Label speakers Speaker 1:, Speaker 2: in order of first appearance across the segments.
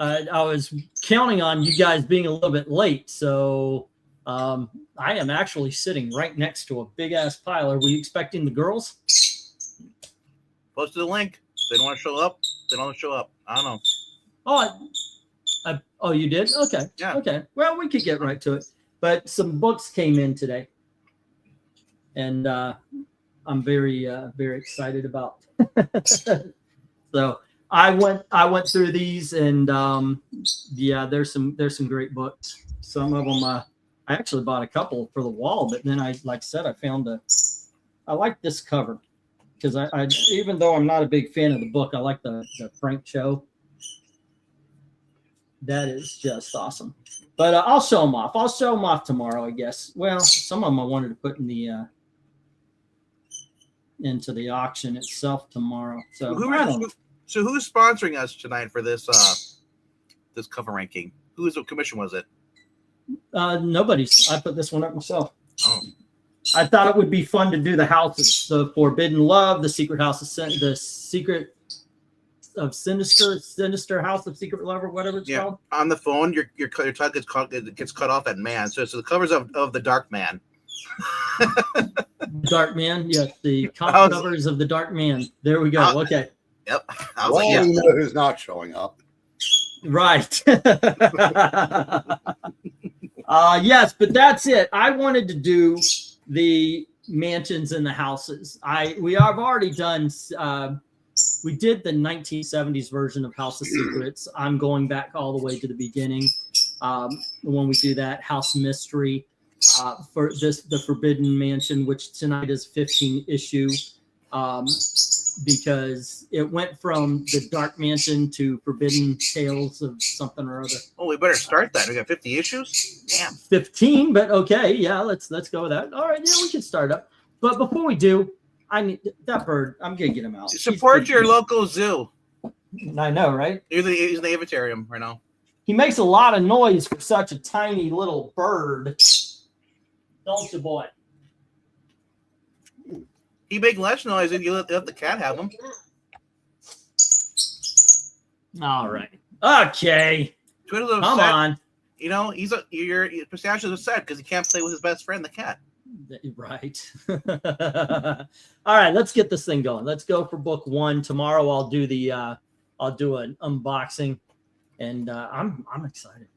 Speaker 1: I was counting on you guys being a little bit late, so I am actually sitting right next to a big-ass pile. Are we expecting the girls?
Speaker 2: Post the link. If they don't want to show up, they don't want to show up. I don't know.
Speaker 1: Oh, you did? Okay.
Speaker 2: Yeah.
Speaker 1: Okay. Well, we could get right to it. But some books came in today, and I'm very excited about. So I went through these, and yeah, there's some great books. Some of them I actually bought a couple for the wall, but then I found I like this cover because I even though I'm not a big fan of the book, I like the Frank Cho. That is just awesome. But I'll show them off. I'll show them off tomorrow, I guess. Well, some of them I wanted to put in the into the auction itself tomorrow. So
Speaker 2: who's sponsoring us tonight for this this cover ranking? Whose commission was it?
Speaker 1: Nobody's. I put this one up myself.
Speaker 2: Oh.
Speaker 1: I thought it would be fun to do the houses: the Forbidden Love, the Secret House of the Secret of Sinister House of Secret Love, or whatever it's called. On
Speaker 2: the phone, your tongue gets cut off at man. So the covers of the Dark Man.
Speaker 1: Dark Man, yes, the covers of the Dark Man. There we go. Okay.
Speaker 2: Yep.
Speaker 3: You know who's not showing up.
Speaker 1: Right. Yes, but that's it. I wanted to do the mansions and the houses. We have already done. We did the 1970s version of House of Secrets. I'm going back all the way to the beginning. When we do that, House Mystery, for the Forbidden Mansion, which tonight is 15 issue, because it went from the Dark Mansion to Forbidden Tales of something or other.
Speaker 2: Oh, we better start that. We got 50 issues. Damn.
Speaker 1: 15, but okay, yeah, let's go with that. All right, yeah, we can start up. But before we do, I need that bird. I'm gonna get him out.
Speaker 2: Support your local zoo.
Speaker 1: I know, right?
Speaker 2: He's in the aviarium right now.
Speaker 1: He makes a lot of noise for such a tiny little bird. Don't you, boy?
Speaker 2: He make less noise if you let the cat have him.
Speaker 1: All right. Okay.
Speaker 2: Twiddle's
Speaker 1: Come
Speaker 2: upset.
Speaker 1: on.
Speaker 2: You know, your Pistachio's upset because he can't play with his best friend, the cat.
Speaker 1: Right. All right, let's get this thing going. Let's go for book one. Tomorrow I'll do an unboxing, and I'm excited.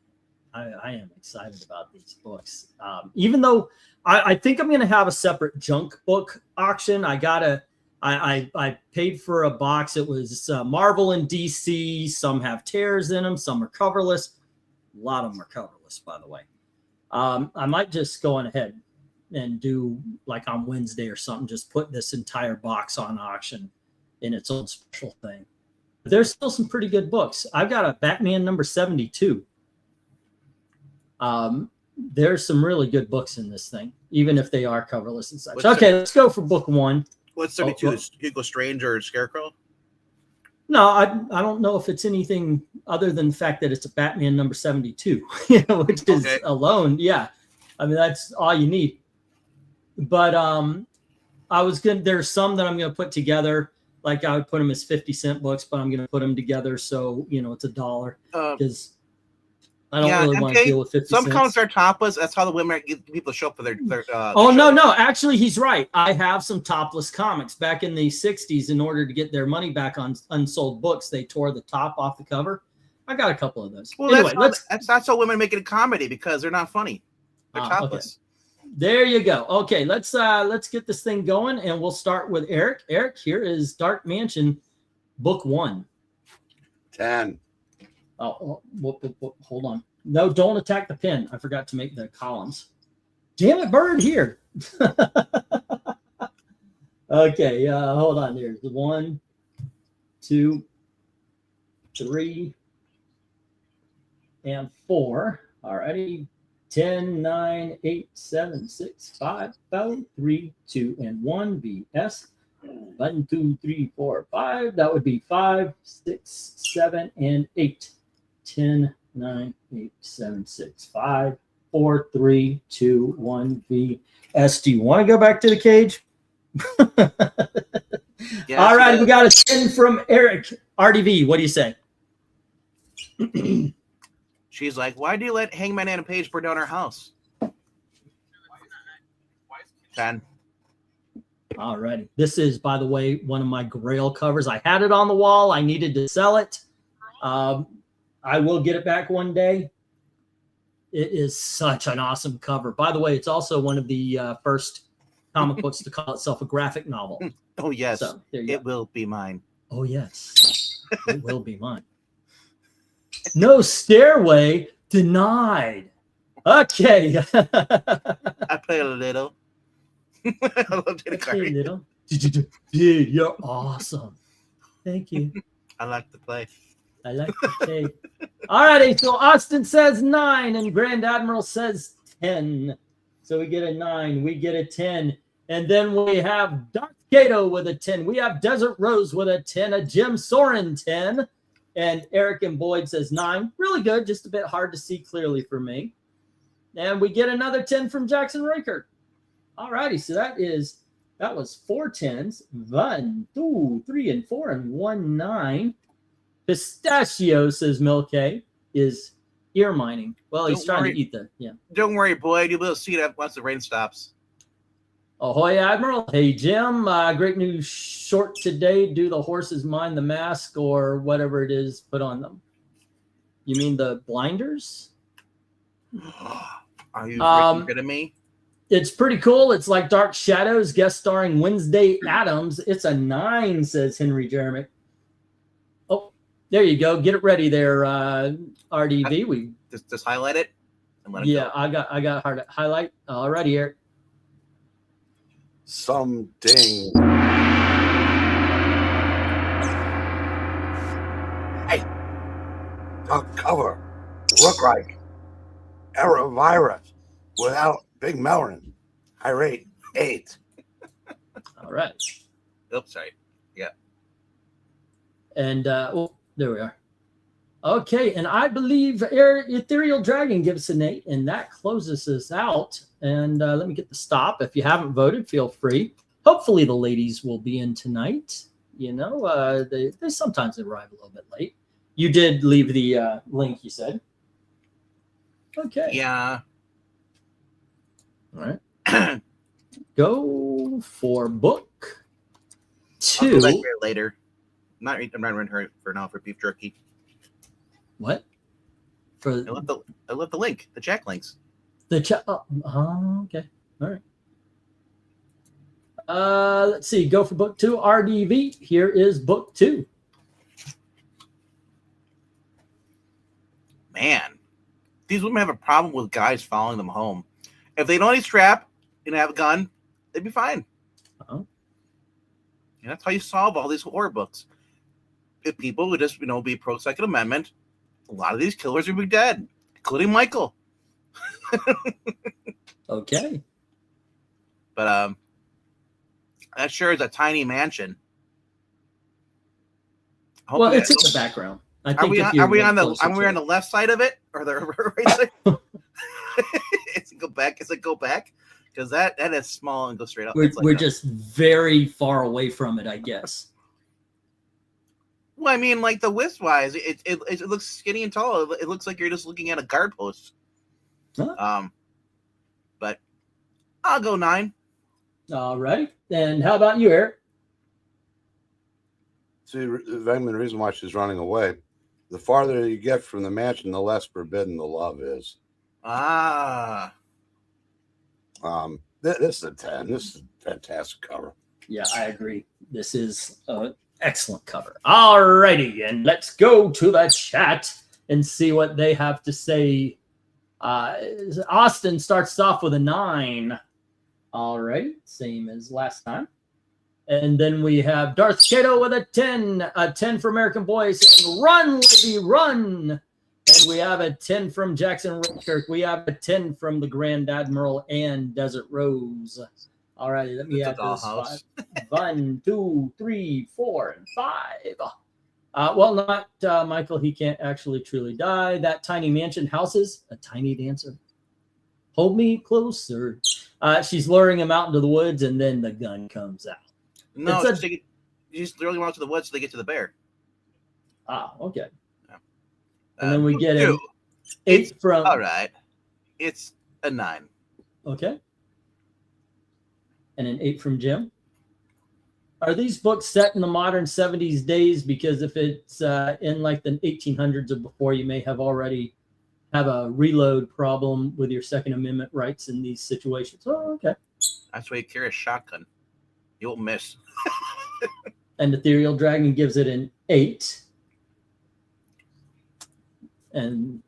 Speaker 1: I am excited about these books. Even though I think I'm going to have a separate junk book auction. I paid for a box. It was Marvel and DC. Some have tears in them. Some are coverless. A lot of them are coverless, by the way. I might just go on ahead and do like on Wednesday or something, just put this entire box on auction in its own special thing. But there's still some pretty good books. I've got a Batman number 72. There's some really good books in this thing, even if they are coverless and such. Let's go for book one.
Speaker 2: What's 72? Hugo Strange or Scarecrow?
Speaker 1: No, I don't know if it's anything other than the fact that it's a Batman number 72, which is alone. Yeah. I mean, that's all you need. But there's some that I'm going to put together. Like I would put them as 50-cent books, but I'm going to put them together so, it's $1 because I don't really want to deal with 50
Speaker 2: Some
Speaker 1: cents.
Speaker 2: comics are topless. That's how the women get people show up for their
Speaker 1: no. Actually, he's right. I have some topless comics. Back in the 60s, in order to get their money back on unsold books, they tore the top off the cover. I got a couple of those.
Speaker 2: Well, anyway, that's how women make it a comedy because they're not funny. They're topless.
Speaker 1: Okay. There you go. Okay, let's get this thing going, and we'll start with Eric. Eric, here is Dark Mansion, book 1.
Speaker 3: 10.
Speaker 1: Oh, hold on. No, don't attack the pen. I forgot to make the columns. Damn it, bird, here. Okay, hold on. There's 1, 2, 3, and 4. All righty. 10, 9, 8, 7, 6, 5, 4, 3, 2, and 1. BS. 1, 2, 3, 4, 5. That would be 5, 6, 7, and 8. 10, 9, 8, 7, 6, 5, 4, 3, 2, 1. BS. Do you want to go back to the cage? All right, we got a 10 from Eric. RDV, what do you say?
Speaker 2: She's like, why do you let Hangman Adam Page burn down our house? 10.
Speaker 1: All righty. This is, by the way, one of my Grail covers. I had it on the wall. I needed to sell it. I will get it back one day. It is such an awesome cover. By the way, it's also one of the first comic books to call itself a graphic novel.
Speaker 2: Oh, yes.
Speaker 1: So, there you
Speaker 2: It will be mine.
Speaker 1: Oh, yes. It will be mine. No stairway denied. Okay.
Speaker 2: I play a little. I love Dana Carvey.
Speaker 1: Little. Dude, you're awesome. Thank you.
Speaker 2: I like to play.
Speaker 1: I like to play. All righty. So Austin says 9 and Grand Admiral says 10. So we get a 9. We get a 10. And then we have Darth Kato with a 10. We have Desert Rose with a 10. A Jim Soren 10. And Eric and Boyd says 9. Really good. Just a bit hard to see clearly for me. And we get another 10 from Jackson Riker. All righty. So that was 4 10s. 1, 2, 3, and 4, and 1 9. Pistachio, says Milkay, is ear mining. Well, he's trying to eat the, yeah.
Speaker 2: Don't worry, Boyd. You'll be able to see that once the rain stops.
Speaker 1: Ahoy, Admiral. Hey, Jim. Great new short today. Do the horses mind the mask or whatever it is put on them? You mean the blinders?
Speaker 2: Are you freaking kidding me?
Speaker 1: It's pretty cool. It's like Dark Shadows, guest starring Wednesday Addams. It's a 9, says Henry Jeremy. Oh, there you go. Get it ready there, RDV. We
Speaker 2: just highlight it and let it
Speaker 1: yeah,
Speaker 2: go.
Speaker 1: I got hard to highlight. All righty, Eric.
Speaker 3: Some ding. Hey, the cover look like Era Virus without Big Melon. I rate 8.
Speaker 1: All right.
Speaker 2: Oops, sorry. Yeah.
Speaker 1: And there we are. Okay, and I believe Ethereal Dragon gives an 8, and that closes us out. And let me get the stop. If you haven't voted, feel free. Hopefully the ladies will be in tonight. You know, they sometimes arrive a little bit late. You did leave the link, you said. Okay.
Speaker 2: Yeah.
Speaker 1: All right. Go for book
Speaker 2: I'll go
Speaker 1: 2.
Speaker 2: back here later. I'm not running her for now for beef jerky.
Speaker 1: What? For
Speaker 2: I left the link, the Jack links.
Speaker 1: the chat. Oh, okay. All right. Let's see. Go for book 2. RDV. Here is book 2.
Speaker 2: Man, these women have a problem with guys following them home. If they don't need strap and have a gun, they'd be fine.
Speaker 1: Uh-oh.
Speaker 2: And that's how you solve all these horror books. If people would just, be pro-Second Amendment, a lot of these killers would be dead, including Michael.
Speaker 1: Okay.
Speaker 2: But that sure is a tiny mansion.
Speaker 1: Well, it's in the background. I think
Speaker 2: Are we on the left side of it or the right side? Go back? Because that is small and go straight up.
Speaker 1: We're just very far away from it, I guess.
Speaker 2: Well, I mean, like the width wise, it looks skinny and tall. It looks like you're just looking at a guard post.
Speaker 1: Huh?
Speaker 2: But I'll go 9.
Speaker 1: All right. And how about you, Eric?
Speaker 3: See, the reason why she's running away, the farther you get from the mansion, the less forbidden the love is. This is a 10. This is a fantastic cover.
Speaker 1: Yeah, I agree. This is an excellent cover. All righty, and let's go to the chat and see what they have to say. Austin starts off with a 9. All right, same as last time. And then we have Darth Kato with a 10 for American Boys, and run, lady, run. And we have a 10 from Jackson Redkirk. We have a 10 from the Grand Admiral and Desert Rose. All righty, let me add this 5. 1, 2, 3, 4, and 5. Well, not Michael. He can't actually truly die. That tiny mansion houses a tiny dancer. Hold me closer. She's luring him out into the woods, and then the gun comes out.
Speaker 2: No, you just literally walk to the woods so they get to the bear.
Speaker 1: Okay.
Speaker 2: Yeah.
Speaker 1: And then we get an
Speaker 2: Two.
Speaker 1: 8 from.
Speaker 2: All right. It's a 9.
Speaker 1: Okay. And an 8 from Jim. Are these books set in the modern 70s days? Because if it's in like the 1800s or before, you may have already have a reload problem with your Second Amendment rights in these situations. Oh, okay.
Speaker 2: That's why you carry a shotgun. You won't miss.
Speaker 1: And Ethereal Dragon gives it an 8. And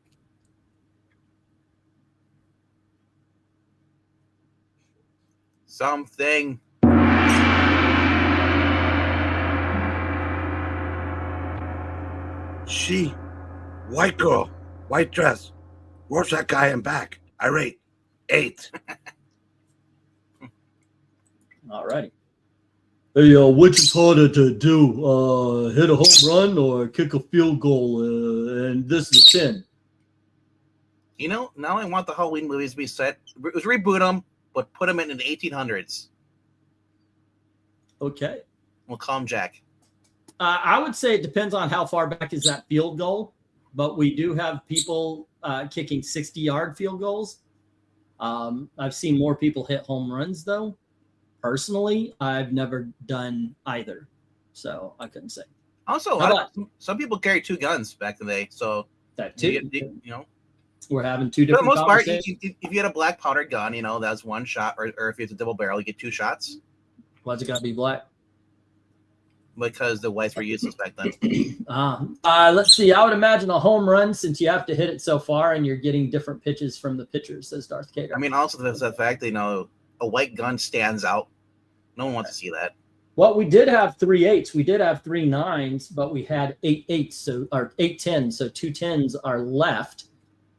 Speaker 2: Something.
Speaker 3: She, white girl, white dress, Rorschach guy and back. I rate 8.
Speaker 1: all righty. Hey, which is harder to do? Hit a home run or kick a field goal? And this is 10.
Speaker 2: You know, now I want the Halloween movies to be set. Reboot them, but put them in the 1800s.
Speaker 1: Okay.
Speaker 2: We'll call him Jack.
Speaker 1: I would say it depends on how far back is that field goal, but we do have people kicking 60-yard field goals. I've seen more people hit home runs, though. Personally, I've never done either, so I couldn't say.
Speaker 2: Also, some people carry 2 guns back in the day, so
Speaker 1: That too.
Speaker 2: you know,
Speaker 1: We're having 2
Speaker 2: for the
Speaker 1: different
Speaker 2: most part,
Speaker 1: conversations.
Speaker 2: if you get a black powder gun, you know, that's 1 shot, or if it's a double barrel, you get 2 shots
Speaker 1: Why's it got to be black?
Speaker 2: because the whites were useless back then.
Speaker 1: Let's see. I would imagine a home run, since you have to hit it so far and you're getting different pitches from the pitchers, says Darth Cater.
Speaker 2: I mean, also there's the fact that, you know, a white gun stands out. No one wants to see that.
Speaker 1: Well, we did have 3 8s. We did have 3 9s, but we had 8 8s, or 8 10s. So 2 10s are left.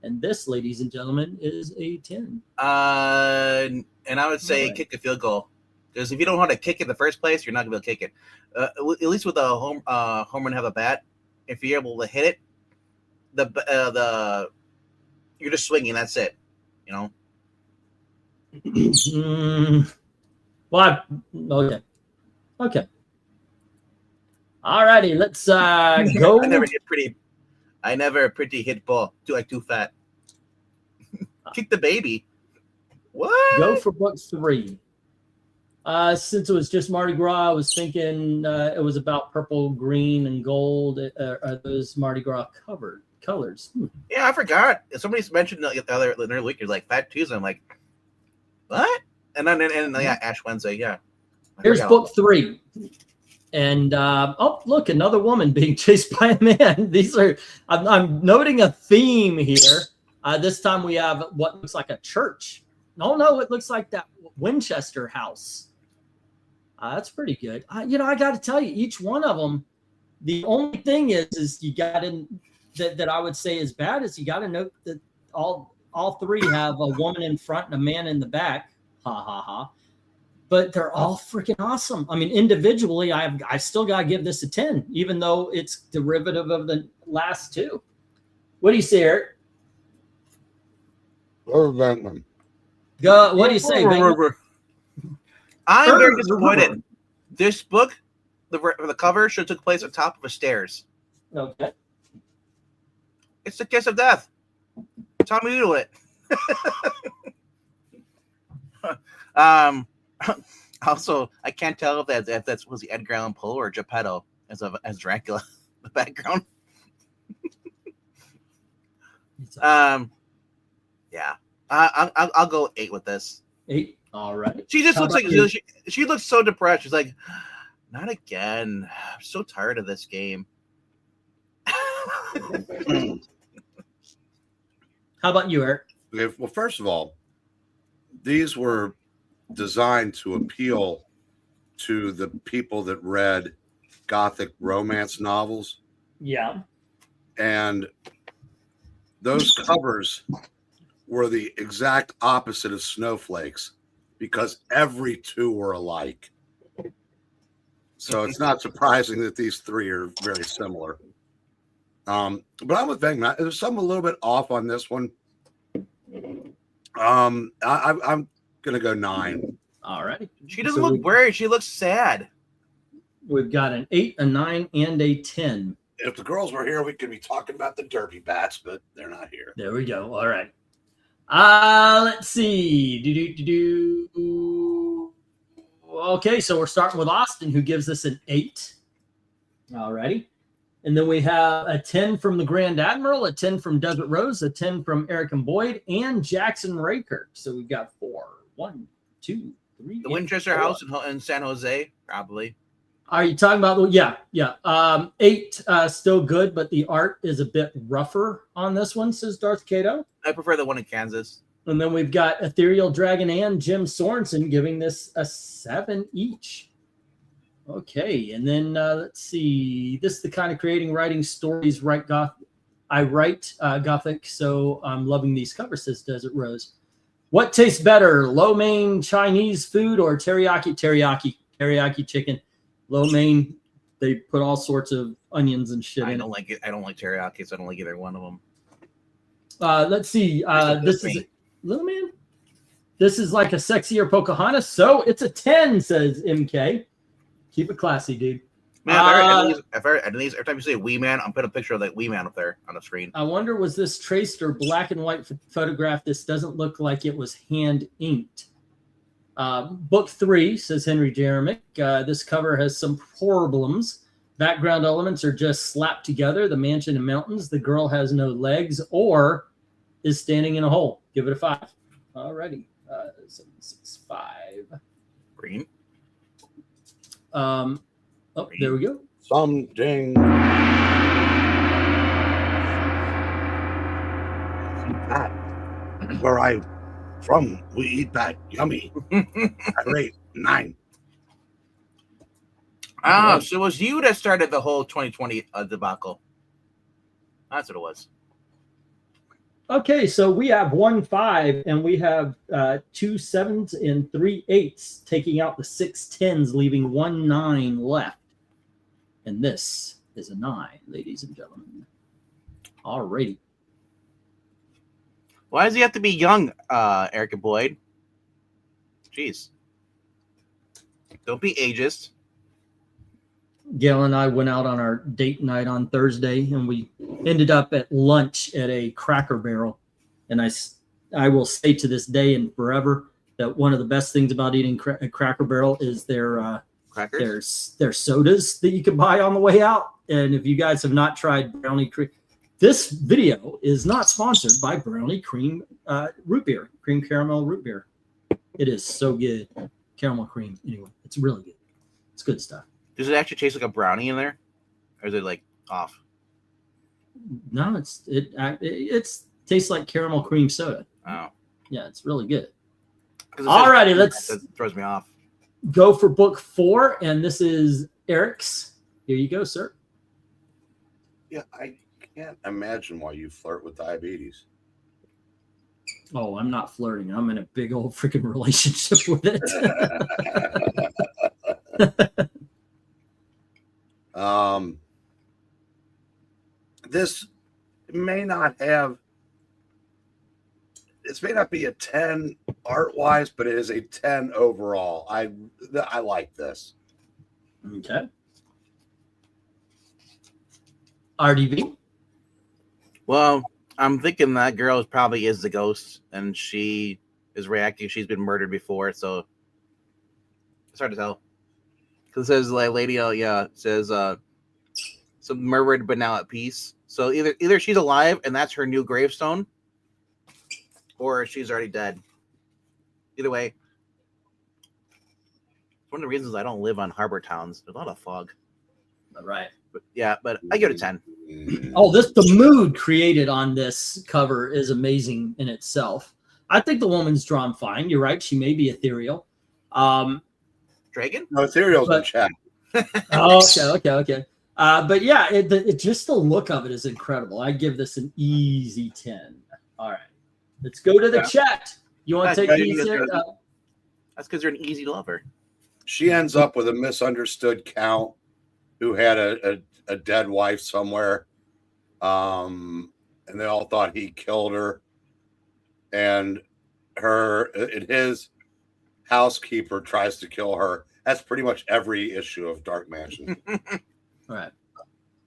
Speaker 1: And this, ladies and gentlemen, is a 10.
Speaker 2: And I would say
Speaker 1: Right.
Speaker 2: kick a field goal. Because if you don't know how to kick it in the first place, you're not going to be able to kick it. At least with a home run have a bat, if you're able to hit it, you're just swinging. That's it. You know.
Speaker 1: Well, okay. All righty, let's go.
Speaker 2: I never pretty hit ball. Too fat. Kick the baby. What?
Speaker 1: Go for book 3. Since it was just Mardi Gras, I was thinking it was about purple, green, and gold. Are those Mardi Gras colors?
Speaker 2: Yeah, I forgot. Somebody mentioned the other week, you're like Fat Tuesday. I'm like, what? And then yeah, Ash Wednesday. Yeah.
Speaker 1: Here's book 3. And look, another woman being chased by a man. I'm noting a theme here. This time we have what looks like a church. No, it looks like that Winchester house. That's pretty good. I got to tell you, each one of them, the only thing is you got to, that I would say is bad, is you got to note that all 3 have a woman in front and a man in the back. Ha ha ha. But they're all freaking awesome. I mean, individually, I still got to give this a 10, even though it's derivative of the last 2. What do you say, Eric?
Speaker 3: What do
Speaker 1: you say, Venkman?
Speaker 2: I'm very disappointed. This book, the cover should have took place on top of the stairs.
Speaker 1: Okay.
Speaker 2: It's the kiss of death. Tommy Doodle it. Also, I can't tell if that was the Edgar Allan Poe or Geppetto as Dracula, the background. Yeah, I'll go 8 with this.
Speaker 1: 8. All right.
Speaker 2: She just looks like she looks so depressed. She's like, not again. I'm so tired of this game.
Speaker 1: How about you, Eric?
Speaker 3: Okay, well, first of all, these were designed to appeal to the people that read Gothic romance novels.
Speaker 1: Yeah.
Speaker 3: And those covers were the exact opposite of snowflakes because every 2 were alike. So it's not surprising that these 3 are very similar. But I'm with Venkman. There's something a little bit off on this one. I'm going to go 9.
Speaker 1: All right.
Speaker 2: She doesn't look worried. She looks sad.
Speaker 1: We've got an 8, a 9, and a 10.
Speaker 3: if the girls were here, we could be talking about the derby bats, but they're not here.
Speaker 1: There we go. All right. Let's see. Okay, so we're starting with Austin, who gives us an 8. All righty. And then we have a 10 from the Grand Admiral, a 10 from Desert Rose, a 10 from Eric and Boyd, and Jackson Raker. So we've got 4. 1, 2, 3.
Speaker 2: The Winchester House in San Jose, probably.
Speaker 1: Are you talking about? Yeah. 8 still good, but the art is a bit rougher on this one, says Darth Cato.
Speaker 2: I prefer the one in Kansas.
Speaker 1: And then we've got Ethereal Dragon and Jim Sorensen giving this a 7 each. Okay, and then let's see. This is the kind of writing stories. I write Gothic, so I'm loving these covers, says Desert Rose. What tastes better, lo mein Chinese food or teriyaki chicken? Lo mein, they put all sorts of onions and shit in it.
Speaker 2: I don't like it. I don't like teriyaki, so I don't like either one of them.
Speaker 1: Let's see. This is lo mein. This is like a sexier Pocahontas, so it's a 10, says MK. Keep it classy, dude.
Speaker 2: Man, every time you say Wee Man, I'm putting a picture of that Wee Man up there on the screen.
Speaker 1: I wonder, was this traced or black and white photograph? This doesn't look like it was hand inked. Book 3, says Henry Jeremick. This cover has some problems. Background elements are just slapped together. The mansion and mountains. The girl has no legs or is standing in a hole. Give it a 5. Alrighty. 7, 6, 5.
Speaker 2: Green.
Speaker 1: There we go.
Speaker 3: Something. That where I from, we eat that. Yummy. I rate 9.
Speaker 2: So it was you that started the whole 2020 debacle. That's what it was.
Speaker 1: Okay, so we have 1 5 and we have 2 7s and 3 8s, taking out the 6 10s, leaving 1 9 left. And this is a 9, ladies and gentlemen. Alrighty.
Speaker 2: Why does he have to be young, Eric and Boyd? Jeez. Don't be ageist.
Speaker 1: Gail and I went out on our date night on Thursday, and we ended up at lunch at a Cracker Barrel. And I will say to this day and forever that one of the best things about eating a Cracker Barrel is their sodas that you can buy on the way out. And if you guys have not tried brownie cream, this video is not sponsored by brownie cream root beer, cream caramel root beer. It is so good. Caramel cream. Anyway, it's really good. It's good stuff.
Speaker 2: Does it actually taste like a brownie in there, or is it like off?
Speaker 1: No, it tastes like caramel cream soda.
Speaker 2: Oh,
Speaker 1: yeah, it's really good. Alrighty,
Speaker 2: that throws me off.
Speaker 1: Go for book 4, and this is Eric's. Here you go, sir.
Speaker 3: Yeah, I can't imagine why you flirt with diabetes.
Speaker 1: Oh, I'm not flirting. I'm in a big old freaking relationship with it.
Speaker 3: This may not be a 10 art wise, but it is a 10 overall. I like this.
Speaker 1: Okay. RDV.
Speaker 2: Well, I'm thinking that girl probably is the ghost, and she is reacting. She's been murdered before, so it's hard to tell. Because it says like lady, says some murdered but now at peace. So either she's alive and that's her new gravestone, or she's already dead. Either way, one of the reasons I don't live on harbor towns. There's a lot of fog.
Speaker 1: All right.
Speaker 2: But I give it a 10.
Speaker 1: Oh, the mood created on this cover is amazing in itself. I think the woman's drawn fine. You're right. She may be ethereal.
Speaker 2: Dragon?
Speaker 3: No, ethereal's in chat.
Speaker 1: Okay. But yeah, it just the look of it is incredible. I give this an easy 10. All right. Let's go to the chat. You want to take these?
Speaker 2: That's because you're an easy lover.
Speaker 3: She ends up with a misunderstood count who had a dead wife somewhere. And they all thought he killed her. And his housekeeper tries to kill her. That's pretty much every issue of Dark Mansion.
Speaker 1: All right.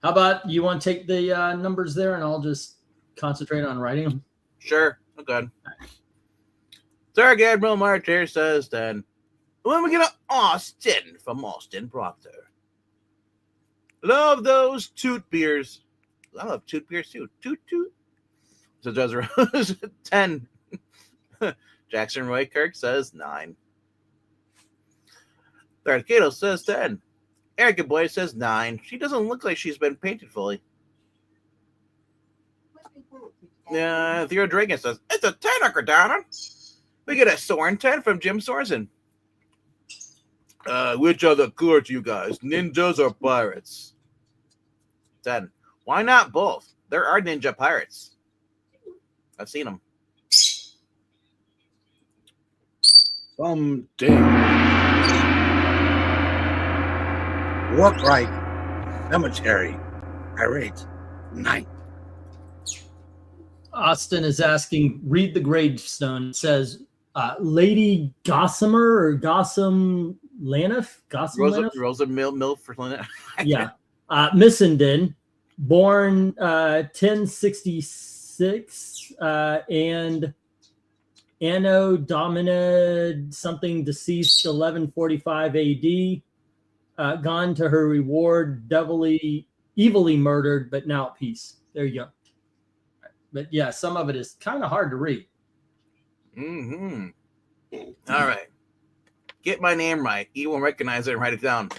Speaker 1: How about you want to take the numbers there, and I'll just concentrate on writing them?
Speaker 2: Sure. Okay. Sir Gabriel Martyr says then, when we get to Austin from Austin Proctor. Love those toot beers. I love toot beers too. Toot toot. So does Rose 10. Jackson Roy Kirk says 9. Darth Cato says 10. Erica Boy says 9. She doesn't look like she's been painted fully. Theo Dragon says, it's a 10, Uncle Donald. We get a Soren 10 from Jim Sorensen. Which are the cooler to you guys, ninjas or pirates? 10. Why not both? There are ninja pirates. I've seen them.
Speaker 3: Someday. Work right. Cemetery. Irate. Night.
Speaker 1: Austin is asking, read the gravestone. It says, Lady Gossamer or Gossam Laniff?
Speaker 2: Rosa Milford.
Speaker 1: Yeah. Missenden, born 1066, and Anno Domini something deceased 1145 AD. Gone to her reward, evilly murdered, but now at peace. There you go. But yeah, some of it is kind of hard to read.
Speaker 2: Mm-hmm. All right. Get my name right. You won't recognize it and write it down.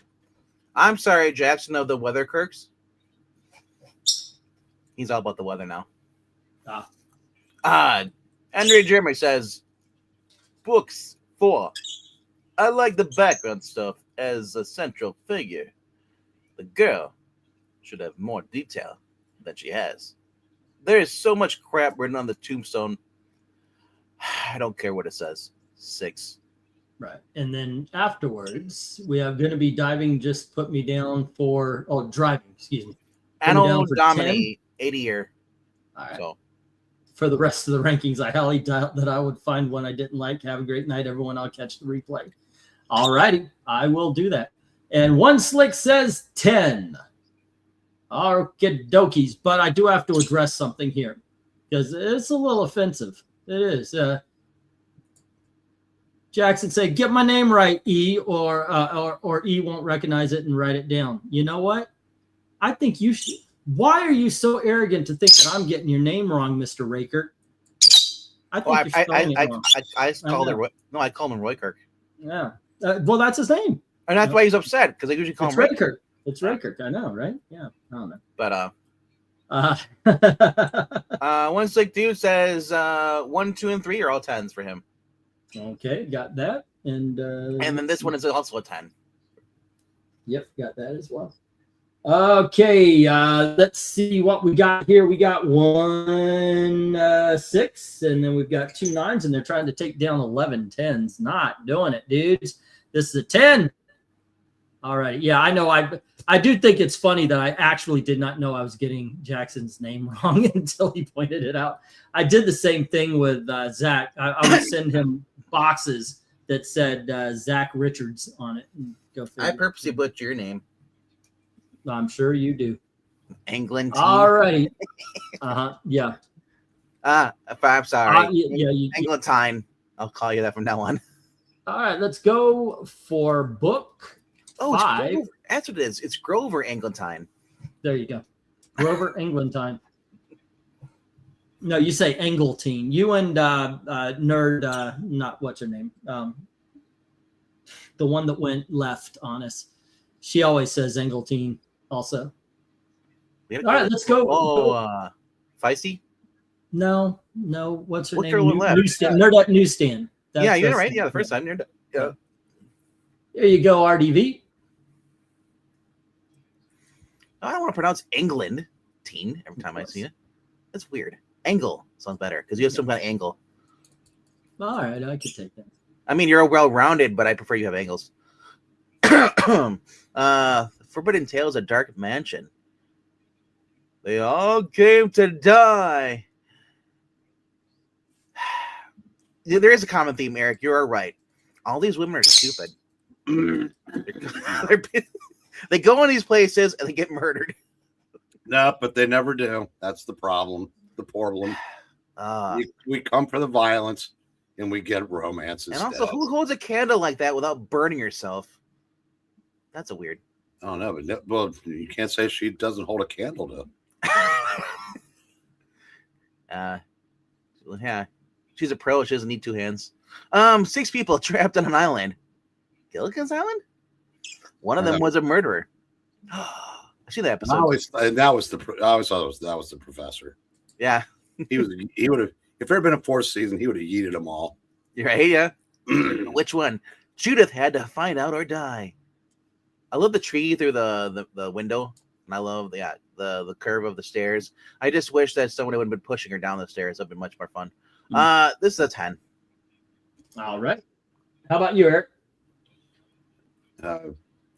Speaker 2: I'm sorry, Jackson of the Weather Kirks. He's all about the weather now. Andre Jeremy says, books 4. I like the background stuff as a central figure. The girl should have more detail than she has. There is so much crap written on the tombstone. I don't care what it says. 6.
Speaker 1: Right. And then afterwards, we are going to be diving, just put me down for, driving, excuse me.
Speaker 2: Anno Domini, 80 year.
Speaker 1: All right.
Speaker 2: So.
Speaker 1: For the rest of the rankings, I highly doubt that I would find one I didn't like. Have a great night, everyone. I'll catch the replay. All righty. I will do that. And One Slick says 10. Okie dokies. But I do have to address something here because it's a little offensive. It is. Jackson said, get my name right, E, or E won't recognize it and write it down. You know what? I think you should. Why are you so arrogant to think that I'm getting your name wrong, Mr. Raker? I think you're spelling it wrong.
Speaker 2: I called him Roy Kirk.
Speaker 1: Yeah. Well, that's his name.
Speaker 2: And that's why he's upset, because I usually call him
Speaker 1: Raker. It's Raker. I know, right? Yeah. I don't know.
Speaker 2: But One Slick Dude says 1, 2, and 3 are all 10s for him.
Speaker 1: Okay, got that. And
Speaker 2: then this one is also a 10.
Speaker 1: Yep, got that as well. Okay, let's see what we got here. We got 1 6, and then we've got 2 9s, and they're trying to take down 11 10s. Not doing it, dudes. This is a 10. All right. Yeah, I know. I do think it's funny that I actually did not know I was getting Jackson's name wrong until he pointed it out. I did the same thing with Zach. I would send him boxes that said Zach Richards on it. And go
Speaker 2: I purposely butchered your name.
Speaker 1: I'm sure you do.
Speaker 2: England team.
Speaker 1: All righty. Yeah.
Speaker 2: I'm sorry.
Speaker 1: Englantine.
Speaker 2: I'll call you that from now on.
Speaker 1: All right, let's go for book 5.
Speaker 2: That's what it is. It's Grover Englantine.
Speaker 1: There you go. Grover Englantine. No, you say Engletine. You and nerd, not what's her name? The one that went left on us. She always says Engletine also. All right, let's go.
Speaker 2: Feisty?
Speaker 1: No. What's her name?
Speaker 2: Newsstand.
Speaker 1: Nerd at Newsstand.
Speaker 2: You're right. Yeah, the first time. Yeah.
Speaker 1: There you go, RDV.
Speaker 2: I don't want to pronounce England teen every time I see it. That's weird. Angle sounds better because you have some kind of angle.
Speaker 1: All right, I could take that.
Speaker 2: I mean, you're well-rounded, but I prefer you have angles. Forbidden Tales, A Dark Mansion. They all came to die. There is a common theme, Eric. You are right. All these women are stupid. They go in these places and they get murdered.
Speaker 3: No, but they never do. That's the problem. The problem. We come for the violence, and we get romance
Speaker 2: And
Speaker 3: instead.
Speaker 2: also, who holds a candle like that without burning yourself? That's a weird.
Speaker 3: I don't know, but well, you can't say she doesn't hold a candle to.
Speaker 2: Yeah, she's a pro. She doesn't need 2 hands. 6 people trapped on an island. Gilligan's Island. One of them was a murderer. I see that episode.
Speaker 3: I always thought that was the professor.
Speaker 2: Yeah,
Speaker 3: He would have, if there had been a 4th season, he would have yeeted them all.
Speaker 2: you're right. Yeah. Which one? Judith had to find out or die. I love the tree through the window, and I love the curve of the stairs. I just wish that someone would have been pushing her down the stairs. That'd been much more fun. This is a 10.
Speaker 1: All right. How about you, Eric?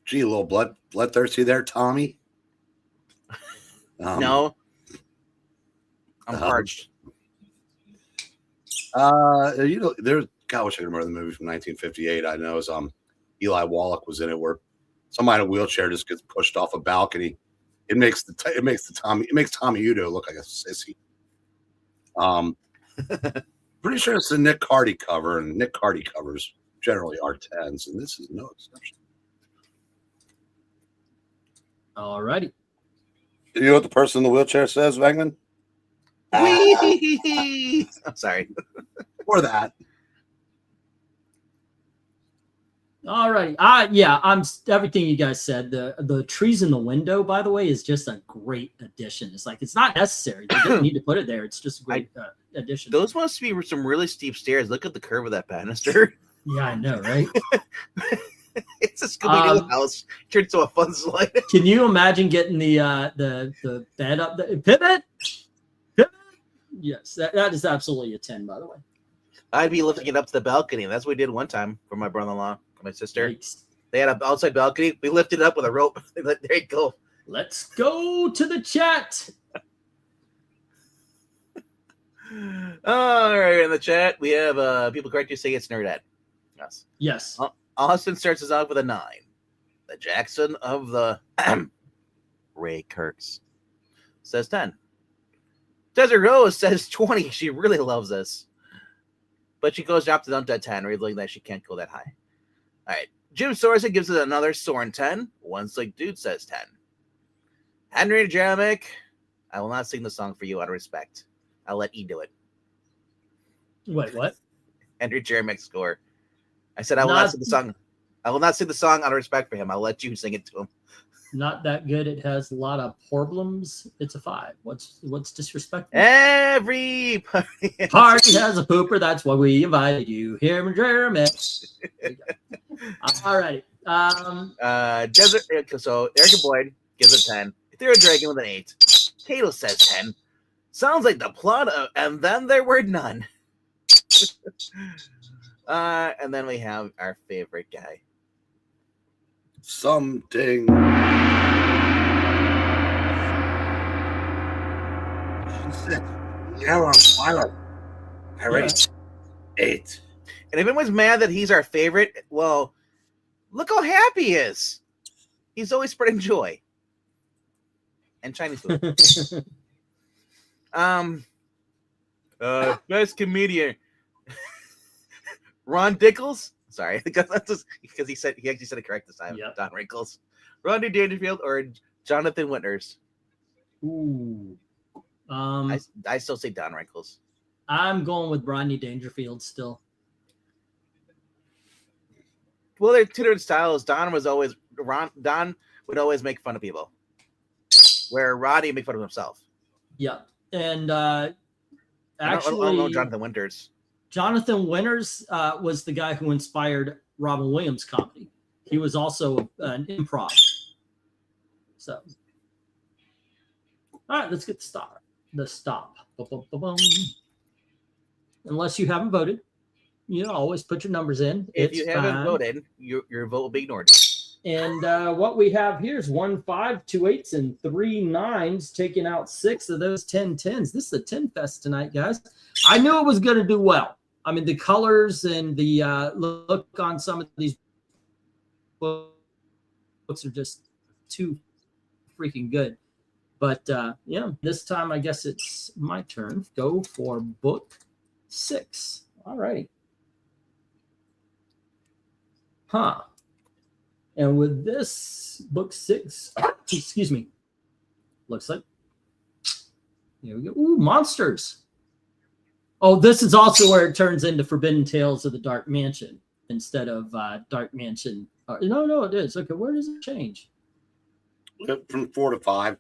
Speaker 3: Gee, a little bloodthirsty there, Tommy.
Speaker 2: No, I'm parched.
Speaker 3: There's God, I wish I could remember the movie from 1958. I know is Eli Wallach was in it, where somebody in a wheelchair just gets pushed off a balcony. It makes Tommy Udo look like a sissy. Pretty sure it's the Nick Cardy cover, and Nick Cardy covers generally are 10s, and this is no exception.
Speaker 1: All righty.
Speaker 3: You know what the person in the wheelchair says, Wegman?
Speaker 2: I'm sorry.
Speaker 3: Or that.
Speaker 1: All right. Yeah, I'm everything you guys said. The trees in the window, by the way, is just a great addition. It's like it's not necessary. You don't need to put it there. It's just a great addition.
Speaker 2: Those must be some really steep stairs. Look at the curve of that banister.
Speaker 1: Yeah, I know, right?
Speaker 2: It's a Scooby-Doo house turned to a fun slide.
Speaker 1: Can you imagine getting the bed up the pivot? Yes, that is absolutely a 10, by the way.
Speaker 2: I'd be lifting it up to the balcony. That's what we did one time for my brother-in-law and my sister.
Speaker 1: Yikes.
Speaker 2: They had an outside balcony. We lifted it up with a rope. There you go.
Speaker 1: Let's go to the chat.
Speaker 2: All right, in the chat, we have people correctly say it's Nerdette. Yes.
Speaker 1: Yes.
Speaker 2: Austin starts us off with a 9. The Jackson of the Ray Kirks says 10. Desert Rose says 20. She really loves this. But she goes drop down to 10, revealing that she can't go that high. All right. Jim Sorensen gives it another Soren 10. One Slick Dude says 10. Henry Jeremic, I will not sing the song for you out of respect. I'll let E do it.
Speaker 1: Wait, what?
Speaker 2: Henry Jeremic score. I said I will not sing the song. I will not sing the song out of respect for him. I'll let you sing it to him.
Speaker 1: Not that good. It has a lot of problems. It's a 5. What's disrespectful?
Speaker 2: Every
Speaker 1: party has a pooper. That's why we invited you here in Jeremy. All righty.
Speaker 2: Desert. So Eric Boyd gives it 10. Ethereal Dragon with an 8. Tato says 10. Sounds like the plot of And Then There Were None. And then we have our favorite guy.
Speaker 3: Something. Yeah, all right. 8.
Speaker 2: And if anyone's mad that he's our favorite, well, look how happy he is. He's always spreading joy. And Chinese food. Best comedian. Ron Dickles. Sorry, because he actually said it correct this time.
Speaker 1: Yep.
Speaker 2: Don Rickles, Rodney Dangerfield, or Jonathan Winters.
Speaker 1: Ooh.
Speaker 2: I still say Don Rickles.
Speaker 1: I'm going with Rodney Dangerfield still.
Speaker 2: Well, they're two different styles. Don would always make fun of people, where Roddy make fun of himself.
Speaker 1: Yeah, and actually,
Speaker 2: I don't know Jonathan Winters.
Speaker 1: Jonathan Winters was the guy who inspired Robin Williams' comedy. He was also an improv. So, all right, let's get the stop. Ba-bum-ba-bum. Unless you haven't voted, always put your numbers in.
Speaker 2: If you haven't voted, your vote will be ignored.
Speaker 1: And what we have here is 1 5, 2 8s, and 3 9s, taking out 6 of those 10 10s. This is a 10 fest tonight, guys. I knew it was going to do well. I mean, the colors and the look on some of these books are just too freaking good. But yeah, this time I guess it's my turn. Go for book 6. All right. Huh. And with this book 6, excuse me, looks like, here we go. Ooh, monsters. Oh, this is also where it turns into Forbidden Tales of the Dark Mansion instead of Dark Mansion. No, it is. Okay, where does it change?
Speaker 3: From 4 to 5.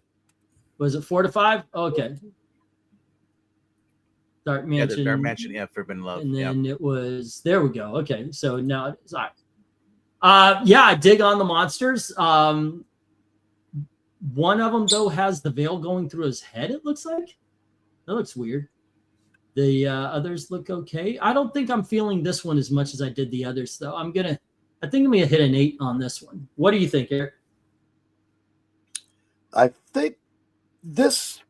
Speaker 1: Was it 4 to 5? Okay. Dark Mansion.
Speaker 2: Yeah, the Dark Mansion, yeah, Forbidden Love.
Speaker 1: And then it was, there we go. Okay, so now it's all right. Yeah, I dig on the monsters. One of them, though, has the veil going through his head, it looks like. That looks weird. The others look okay. I don't think I'm feeling this one as much as I did the others, though. I think I'm gonna hit an 8 on this one. What do you think, Eric?
Speaker 3: I think this.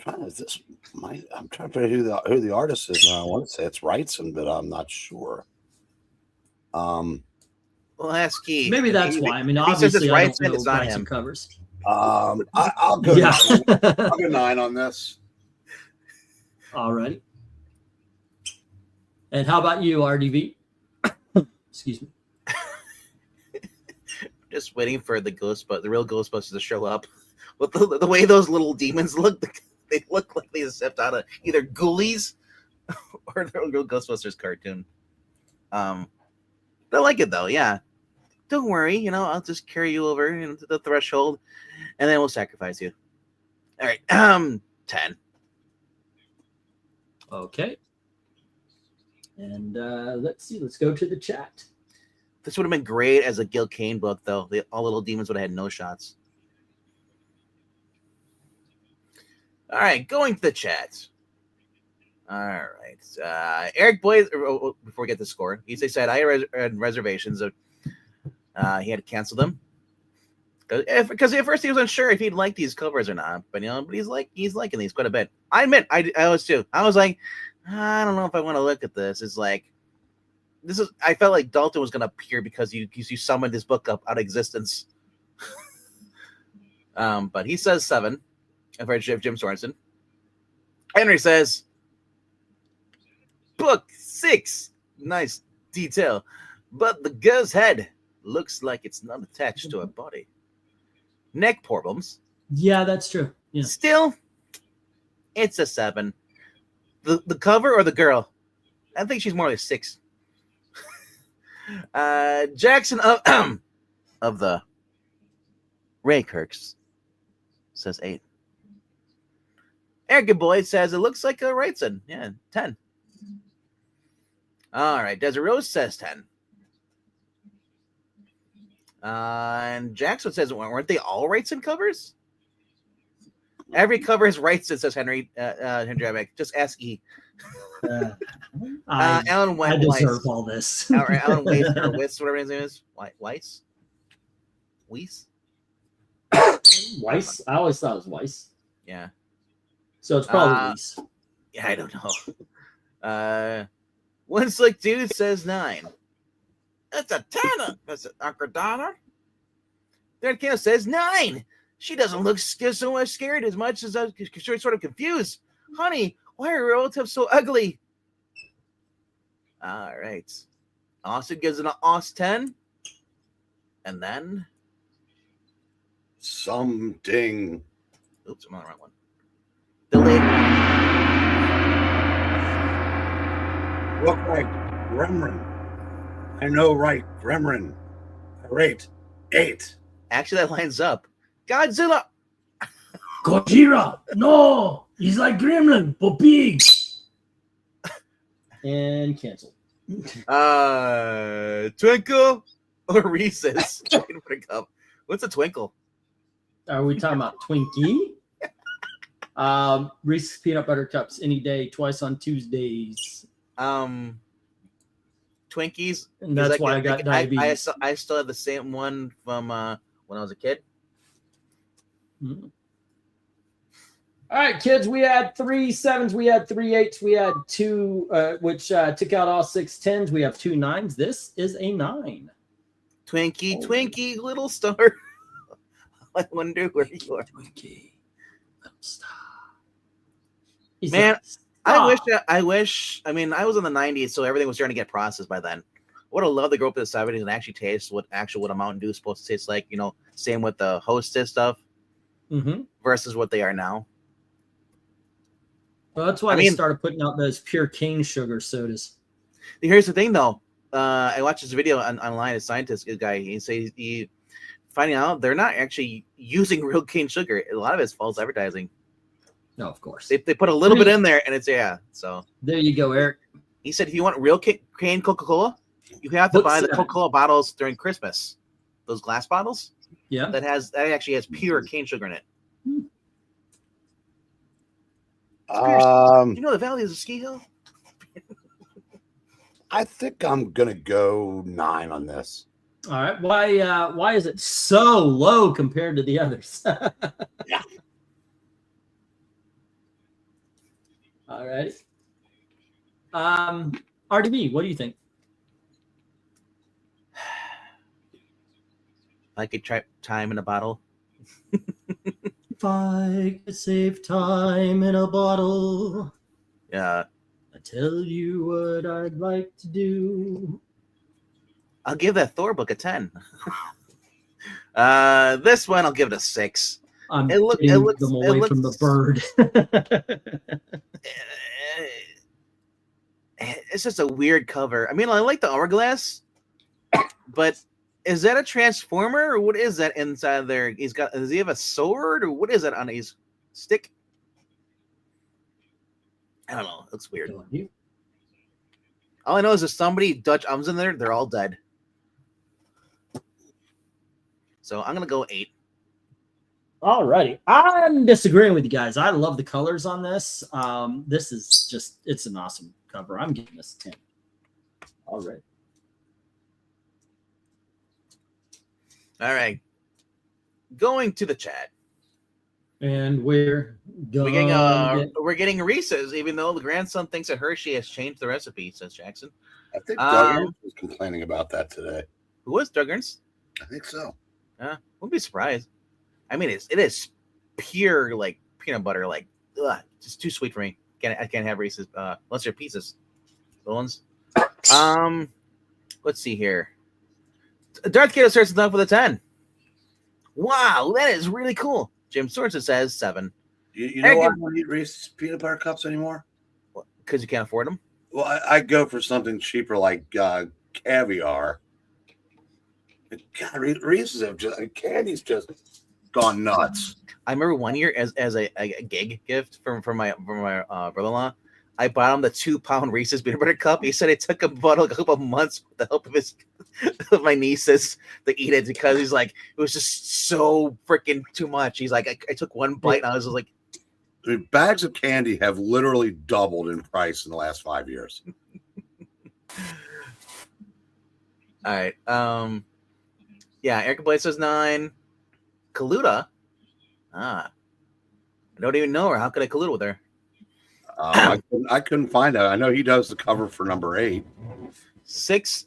Speaker 3: I'm trying to figure who the artist is. Now I want to say it's Wrightson, but I'm not sure.
Speaker 2: Well, ask Keith.
Speaker 1: Maybe that's why. I mean,
Speaker 2: he says
Speaker 1: obviously,
Speaker 2: it's
Speaker 1: I don't
Speaker 2: Wrightson,
Speaker 1: know
Speaker 2: it's not
Speaker 1: Wrightson
Speaker 2: him.
Speaker 1: covers.
Speaker 3: I'll go.
Speaker 1: Yeah.
Speaker 3: I'll go 9 on this.
Speaker 1: Alrighty. And how about you, RDV? Excuse me.
Speaker 2: Just waiting for the real Ghostbusters to show up. With the way those little demons look, they look like they stepped out of either Ghoulies or the real Ghostbusters cartoon. I like it though, yeah. Don't worry, I'll just carry you over to the threshold, and then we'll sacrifice you. All right, 10.
Speaker 1: Okay. And let's see. Let's go to the chat.
Speaker 2: This would have been great as a Gil Kane book, though. All little demons would have had no shots. All right, going to the chat. All right. Eric Boyd, before we get the score, he said I had reservations. He had to cancel them. Because at first he was unsure if he'd like these covers or not. But, but he's liking these quite a bit. I admit, I was too. I was like, I don't know if I want to look at this. It's like, I felt like Dalton was going to appear because you summoned this book up out of existence. But he says 7. I've heard Jim Sorensen. Henry says, book 6. Nice detail. But the girl's head looks like it's not attached to her body. Neck problems.
Speaker 1: Yeah, that's true. Yeah.
Speaker 2: Still, it's a 7. The cover or the girl? I think she's more like a 6. Jackson of the Ray Kirks says 8. Eric Boyd says it looks like a Wrightson. Yeah, 10. All right, Desert Rose says 10. And Jackson says, weren't they all Wrightson covers? Every cover is Wrightson, says Henry Abeck. Just ask E. Alan Weiss.
Speaker 1: I deserve all this.
Speaker 2: Alan Weiss, or Weiss, whatever his name is. Weiss? Weiss?
Speaker 1: Weiss? I always thought it was Weiss.
Speaker 2: Yeah.
Speaker 1: So it's probably Weiss.
Speaker 2: Yeah, I don't know. One Slick Dude says 9. That's a 10. That's an Akradana. Third Kano says 9. She doesn't look so much scared as much as she's sort of confused. Honey, why are your relatives so ugly? All right. Austin gives it an Aus 10. And then
Speaker 3: something.
Speaker 2: Oops, I'm on the wrong one. Delayed.
Speaker 3: Look like Gremlin. I know, right? Gremlin. Great. 8.
Speaker 2: Actually, that lines up. Godzilla.
Speaker 1: Gojira. No, he's like Gremlin, but big. And cancel.
Speaker 2: Twinkle or Reese's. What's a twinkle?
Speaker 1: Are we talking about Twinkie? Reese's peanut butter cups any day, twice on Tuesdays.
Speaker 2: Twinkies.
Speaker 1: And that's why I got diabetes.
Speaker 2: I still have the same one from when I was a kid.
Speaker 1: Mm-hmm. All right, kids, we had 3 7s, we had 3 8s, we had 2, which took out all 6 10s. We have 2 9s. This is a 9.
Speaker 2: Twinkie, little star. I wonder where you are.
Speaker 1: Twinkie, little star. He's
Speaker 2: Man,
Speaker 1: like,
Speaker 2: I wish. I mean, I was in the '90s, so everything was starting to get processed by then. Would have loved to grow up in the '70s and actually taste what a Mountain Dew is supposed to taste like. You know, same with the Hostess stuff versus what they are now.
Speaker 1: Well, that's why they started putting out those pure cane sugar sodas.
Speaker 2: Here's the thing, though. I watched this video online. A scientist guy, he finding out they're not actually using real cane sugar. A lot of it's false advertising.
Speaker 1: No, of course.
Speaker 2: They put a little bit in there, and it's so.
Speaker 1: There you go, Eric.
Speaker 2: He said if you want real cane Coca-Cola, you have to buy the Coca-Cola bottles during Christmas. Those glass bottles.
Speaker 1: Yeah.
Speaker 2: That actually has pure cane sugar in it. You know the valley is a ski hill.
Speaker 3: I think I'm gonna go 9 on this.
Speaker 1: All right. Why is it so low compared to the others?
Speaker 3: Yeah.
Speaker 1: All right. RDB, what do you think?
Speaker 2: I could try time in a bottle.
Speaker 1: If I could save time in a bottle,
Speaker 2: Yeah.
Speaker 1: I tell you what I'd like to do.
Speaker 2: I'll give that Thor book a 10. This one I'll give it a 6.
Speaker 1: I'm
Speaker 2: It looks
Speaker 1: them away from the bird.
Speaker 2: It's just a weird cover. I mean, I like the hourglass, but is that a transformer or what is that inside there? Does he have a sword or what is that on his stick? I don't know. It looks weird. All I know is if somebody Dutch ums in there, they're all dead. So I'm gonna go 8.
Speaker 1: All righty. I'm disagreeing with you guys. I love the colors on this. This is just, it's an awesome cover. I'm giving this a 10. All right.
Speaker 2: All right. Going to the chat.
Speaker 1: And we're going.
Speaker 2: We're getting Reese's, even though the grandson thinks that Hershey has changed the recipe, says Jackson.
Speaker 3: I think Doug Ernst was complaining about that today.
Speaker 2: Who was Doug Ernst?
Speaker 3: I think so.
Speaker 2: Wouldn't be surprised. I mean, it is pure like peanut butter, like just too sweet for me. I can't have Reese's unless they're pieces. The ones. Let's see here. Darth Kato starts us off with a 10. Wow, that is really cool. Jim Sorensen says 7.
Speaker 3: You know why I don't eat Reese's peanut butter cups anymore?
Speaker 2: Because you can't afford them?
Speaker 3: Well, I go for something cheaper like caviar. God, Reese's candy's just gone nuts.
Speaker 2: I remember one year as a gig gift from my brother-in-law, I bought him the 2-pound Reese's peanut butter cup. He said it took him about a couple of months with the help of my nieces to eat it because he's like, it was just so freaking too much. He's like, I took one bite and I was like,
Speaker 3: I mean, bags of candy have literally doubled in price in the last 5 years.
Speaker 2: All right. Yeah, Erica Blade says 9. Kaluta. I don't even know her. How could I collude with her?
Speaker 3: I couldn't find out. I know he does the cover for number 8.
Speaker 2: 6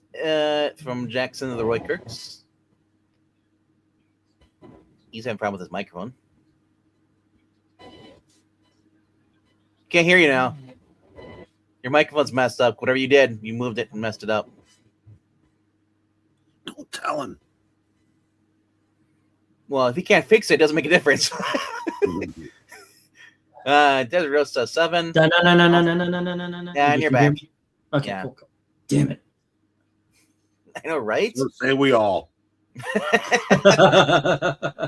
Speaker 2: from Jackson of the Roy Kirks. He's having a problem with his microphone. Can't hear you now. Your microphone's messed up. Whatever you did, you moved it and messed it up.
Speaker 3: Don't tell him.
Speaker 2: Well, if he can't fix it, it doesn't make a difference. Desert Roast 7.
Speaker 1: No.
Speaker 2: Yeah, and you're back.
Speaker 1: Okay,
Speaker 2: Yeah.
Speaker 1: cool. Damn it.
Speaker 2: I know, right?
Speaker 3: Let's say we all.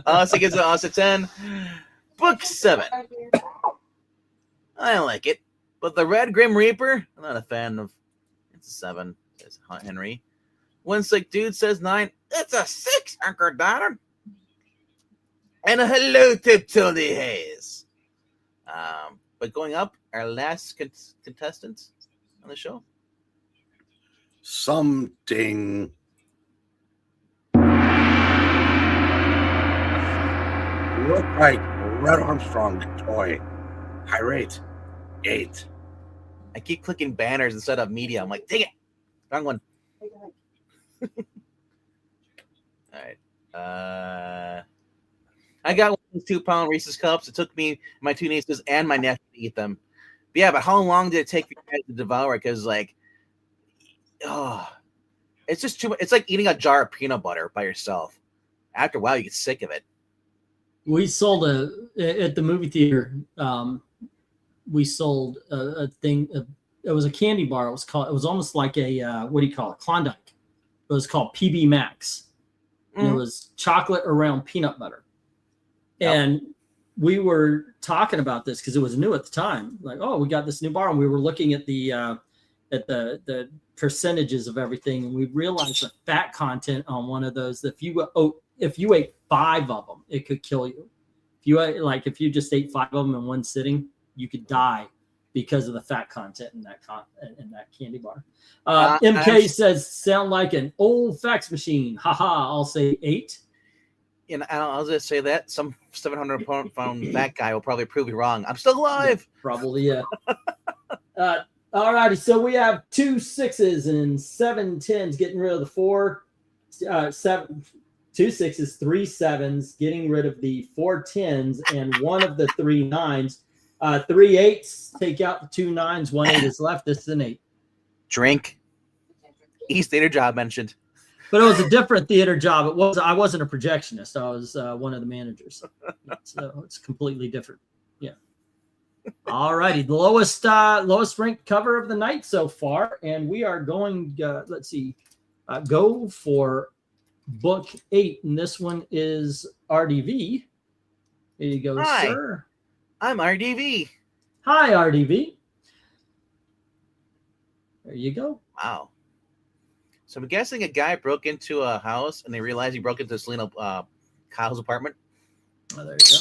Speaker 2: Austin gives it a 10. Book 7. I like it. But the Red Grim Reaper, I'm not a fan of. It's a 7, says Henry. One Sick Dude says 9. It's a 6, Uncle Donald. And a hello to Tony Hayes. But going up, our last contestant on the show.
Speaker 3: Something. Look like Red Armstrong toy. High rate. 8.
Speaker 2: I keep clicking banners instead of media. I'm like, dang it. Wrong one. All right. I got one of those 2-pound Reese's cups. It took me, my 2 nieces, and my nephew to eat them. But yeah, but how long did it take for you guys to devour it? Because like, oh, it's just too much. It's like eating a jar of peanut butter by yourself. After a while, you get sick of it.
Speaker 1: We sold at the movie theater. We sold a thing. It was a candy bar. It was almost like a what do you call it? Klondike. It was called PB Max. And it was chocolate around peanut butter. Yep. And we were talking about this because it was new at the time. Like, oh, we got this new bar, and we were looking at the percentages of everything, and we realized the fat content on one of those. If you ate 5 of them, it could kill you. If you just ate 5 of them in one sitting, you could die because of the fat content in that candy bar. MK says, sound like an old fax machine. Haha, I'll say 8.
Speaker 2: And I'll just say that some 700-pound fat guy will probably prove you wrong. I'm still alive.
Speaker 1: Yeah, probably, yeah. All righty, so we have 2 6s and 7 10s, getting rid of the 4, 7, 2 6s, 3 7s, getting rid of the 4 10s, and 1 of the 3 9s. 3 8s, take out the 2 9s, 1 8 is left. This is an 8.
Speaker 2: Drink. East Theater job mentioned.
Speaker 1: But it was a different theater job. I wasn't a projectionist. I was one of the managers. So it's completely different. Yeah. All righty. The lowest ranked cover of the night so far. And we are going, let's see, go for book 8. And this one is RDV. There you go,
Speaker 2: Hi.
Speaker 1: sir.
Speaker 2: I'm RDV.
Speaker 1: Hi, RDV. There you go.
Speaker 2: Wow. So I'm guessing a guy broke into a house and they realized he broke into Selena Kyle's apartment.
Speaker 1: Oh, there you go.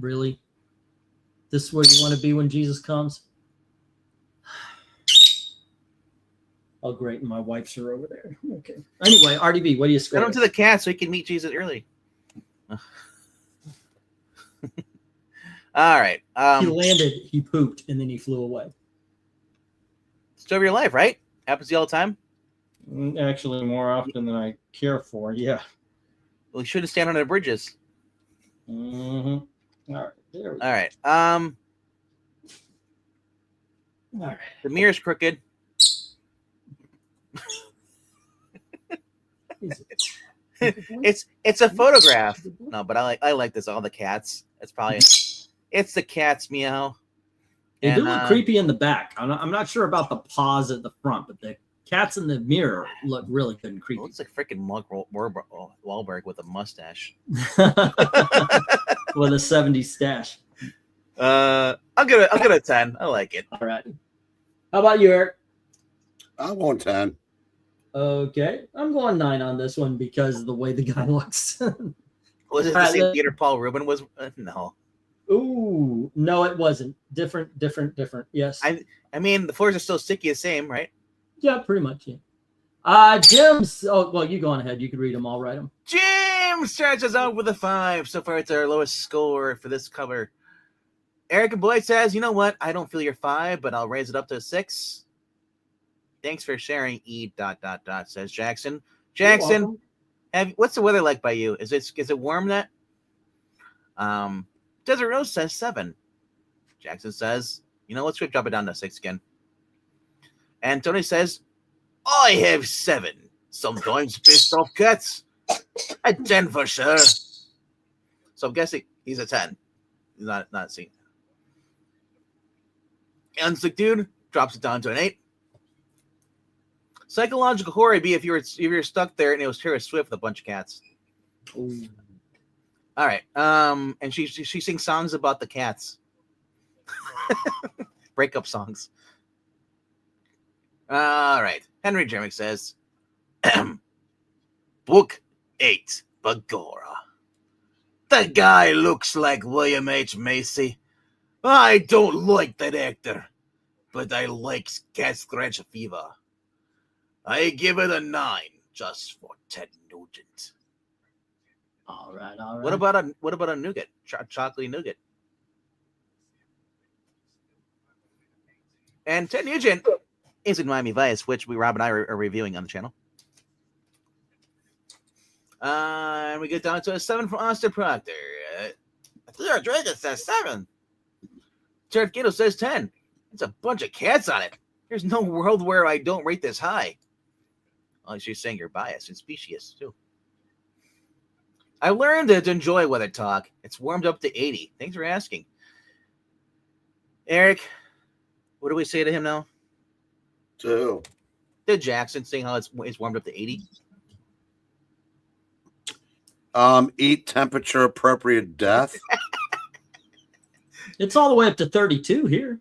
Speaker 1: Really? This is where you want to be when Jesus comes? Oh, great. And my wipes are over there. Okay. Anyway, RDV, what do you score?
Speaker 2: Send him to the cat so he can meet Jesus early. All right.
Speaker 1: He landed, he pooped, and then he flew away.
Speaker 2: Story of your life, right? Happens to you all the time?
Speaker 1: Actually, more often than I care for, yeah.
Speaker 2: Well, you shouldn't stand on the bridges.
Speaker 1: Mm-hmm. All right. There we go.
Speaker 2: All right.
Speaker 1: All right.
Speaker 2: The mirror's crooked. It's a photograph. No, but I like this. All the cats. It's probably it's the cats meow.
Speaker 1: They do look creepy in the back. I'm not sure about the paws at the front, but the cats in the mirror look really good and creepy.
Speaker 2: It looks like freaking Mark Wahlberg with a mustache.
Speaker 1: With a 70s stash.
Speaker 2: I'll give it a 10. I like it.
Speaker 1: All right. How about you, Eric?
Speaker 3: I want 10.
Speaker 1: Okay. I'm going 9 on this one because of the way the guy looks.
Speaker 2: Was it the same theater Paul Rubin was? No.
Speaker 1: Ooh, no, it wasn't. Different. Yes.
Speaker 2: I mean, the floors are still sticky the same, right?
Speaker 1: Yeah, pretty much, yeah. Jim's, oh, well, you go on ahead. You can read them. I'll write them.
Speaker 2: Jim starts us out with a 5. So far, it's our lowest score for this cover. Eric and Boyd says, you know what? I don't feel your 5, but I'll raise it up to a 6. Thanks for sharing, E. ... says Jackson. Jackson, what's the weather like by you? Is it warm that? Desert Rose says 7. Jackson says, you know, let's drop it down to 6 again. And Tony says, I have 7. Sometimes pissed off cats. A 10 for sure. So I'm guessing he's a 10. He's not seen. Unsick dude drops it down to an 8. Psychological horror would be if you were stuck there and it was Taylor Swift with a bunch of cats.
Speaker 1: Ooh.
Speaker 2: All right. And she sings songs about the cats. Breakup songs. All right. Henry Jermick says, Book 8, Bagora. The guy looks like William H. Macy. I don't like that actor, but I like Cat Scratch Fever. I give it a 9 just for Ted Nugent.
Speaker 1: All right.
Speaker 2: What about a nougat? Chocolate nougat. And Ted Nugent is in Miami Vice, which Rob and I are reviewing on the channel. And we get down to a 7 from Austin Proctor. Clear Dragon says 7. Jared Gato says 10. It's a bunch of cats on it. There's no world where I don't rate this high. Oh, she's saying you're biased and specious, too. I learned to enjoy weather talk. It's warmed up to 80. Thanks for asking. Eric, what do we say to him now?
Speaker 3: To
Speaker 2: Jackson, saying how it's warmed up to 80.
Speaker 3: eat temperature appropriate death.
Speaker 1: It's all the way up to 32 here.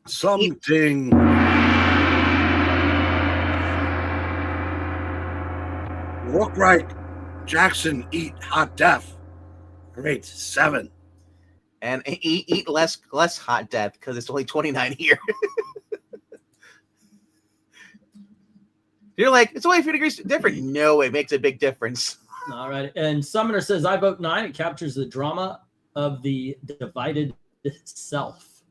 Speaker 3: Something. Look right. Jackson eat hot death. Great 7.
Speaker 2: And eat less hot death because it's only 29 here. You're like, it's only a few degrees different. No, it makes a big difference.
Speaker 1: All right. And Summoner says, I vote 9. It captures the drama of the divided self.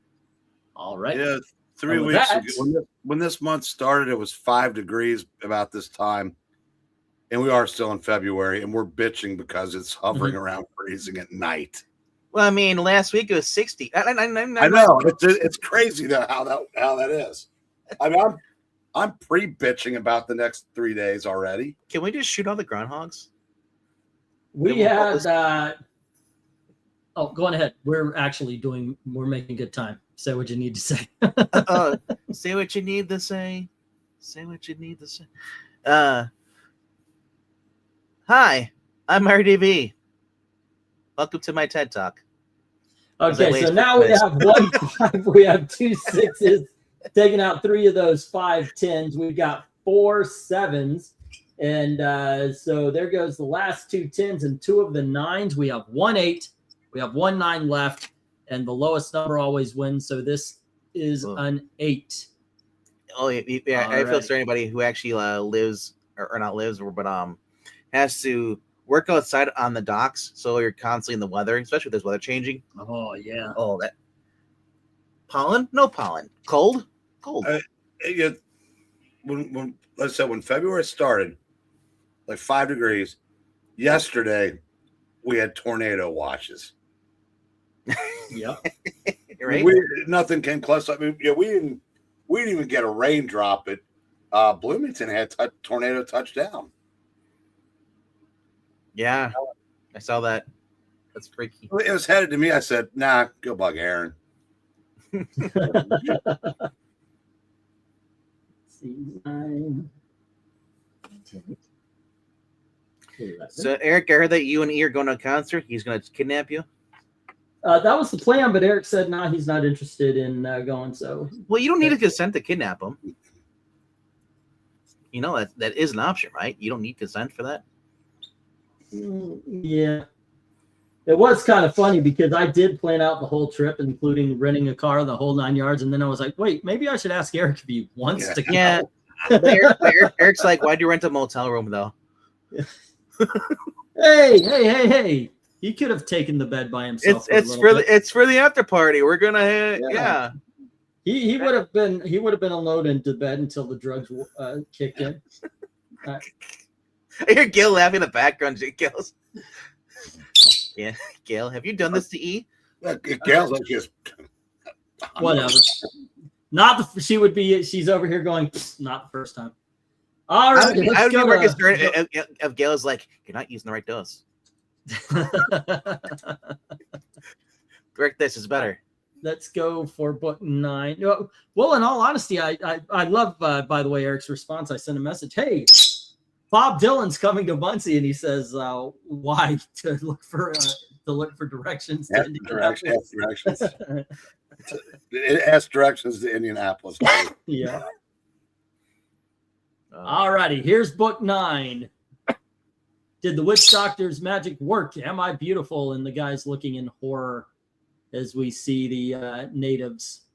Speaker 1: All right.
Speaker 3: Yeah, 3
Speaker 1: And with
Speaker 3: weeks
Speaker 1: that-
Speaker 3: ago, when this month started, it was 5 degrees about this time. And we are still in February, and we're bitching because it's hovering around freezing at night.
Speaker 2: Well, I mean, last week it was 60.
Speaker 3: I know it's crazy though how that is. I mean, I'm pre-bitching about the next 3 days already.
Speaker 2: Can we just shoot all the groundhogs?
Speaker 1: We had go on ahead. We're making good time. Say what you need to say.
Speaker 2: Say what you need to say. Say what you need to say. Hi, I'm RDB. Welcome to my TED Talk.
Speaker 1: Okay, so now we have 1 5. We have 2 6s. Taking out 3 of those 5 10s. We've got 4 7s. And so there goes the last 2 10s and 2 of the 9s. We have 1 8. We have 1 9 left. And the lowest number always wins. So this is an 8.
Speaker 2: Oh, yeah. I feel for anybody who actually lives, or not lives, but has to work outside on the docks. So you're constantly in the weather, especially if there's weather changing.
Speaker 1: Oh, yeah.
Speaker 2: Oh, that. Pollen? No pollen. Cold? Cold.
Speaker 3: When let's say when February started, like 5 degrees. Yesterday, we had tornado watches.
Speaker 1: Yep.
Speaker 2: Right?
Speaker 3: Nothing came close. I mean, yeah, we didn't even get a raindrop at Bloomington had tornado touchdown.
Speaker 2: Yeah, I saw that. That's freaky.
Speaker 3: It was headed to me. I said, "Nah, go bug Aaron."
Speaker 2: So, Eric, I heard that you and E are going to a concert. He's going to kidnap you.
Speaker 1: That was the plan, but Eric said, "No, he's not interested in going." So,
Speaker 2: well, you don't need a consent to kidnap him. You know that is an option, right? You don't need consent for that.
Speaker 1: Yeah, it was kind of funny because I did plan out the whole trip, including renting a car, the whole 9 yards, and then I was like, "Wait, maybe I should ask Eric if he wants to go."
Speaker 2: Yeah. Eric's like, "Why'd you rent a motel room, though?"
Speaker 1: Hey! He could have taken the bed by himself.
Speaker 2: It's for the after party. We're gonna yeah.
Speaker 1: He would have been alone into bed until the drugs kicked in.
Speaker 2: I hear Gail laughing in the background. Gail's, yeah, Gail, have you done this to E?
Speaker 3: Gail's like just
Speaker 1: whatever. She's over here going, not the first time. All right,
Speaker 2: I would be more concerned if Gail's like, you're not using the right dose. Direct this is better.
Speaker 1: Let's go for book 9. Well, in all honesty, I love, by the way, Eric's response. I sent a message. Hey, Bob Dylan's coming to Muncie, and he says, "Why to look for directions?"
Speaker 3: Directions. It asks directions to Indianapolis.
Speaker 1: Yeah. All righty. Here's book 9. Did the witch doctor's magic work? Am I beautiful? And the guy's looking in horror as we see the natives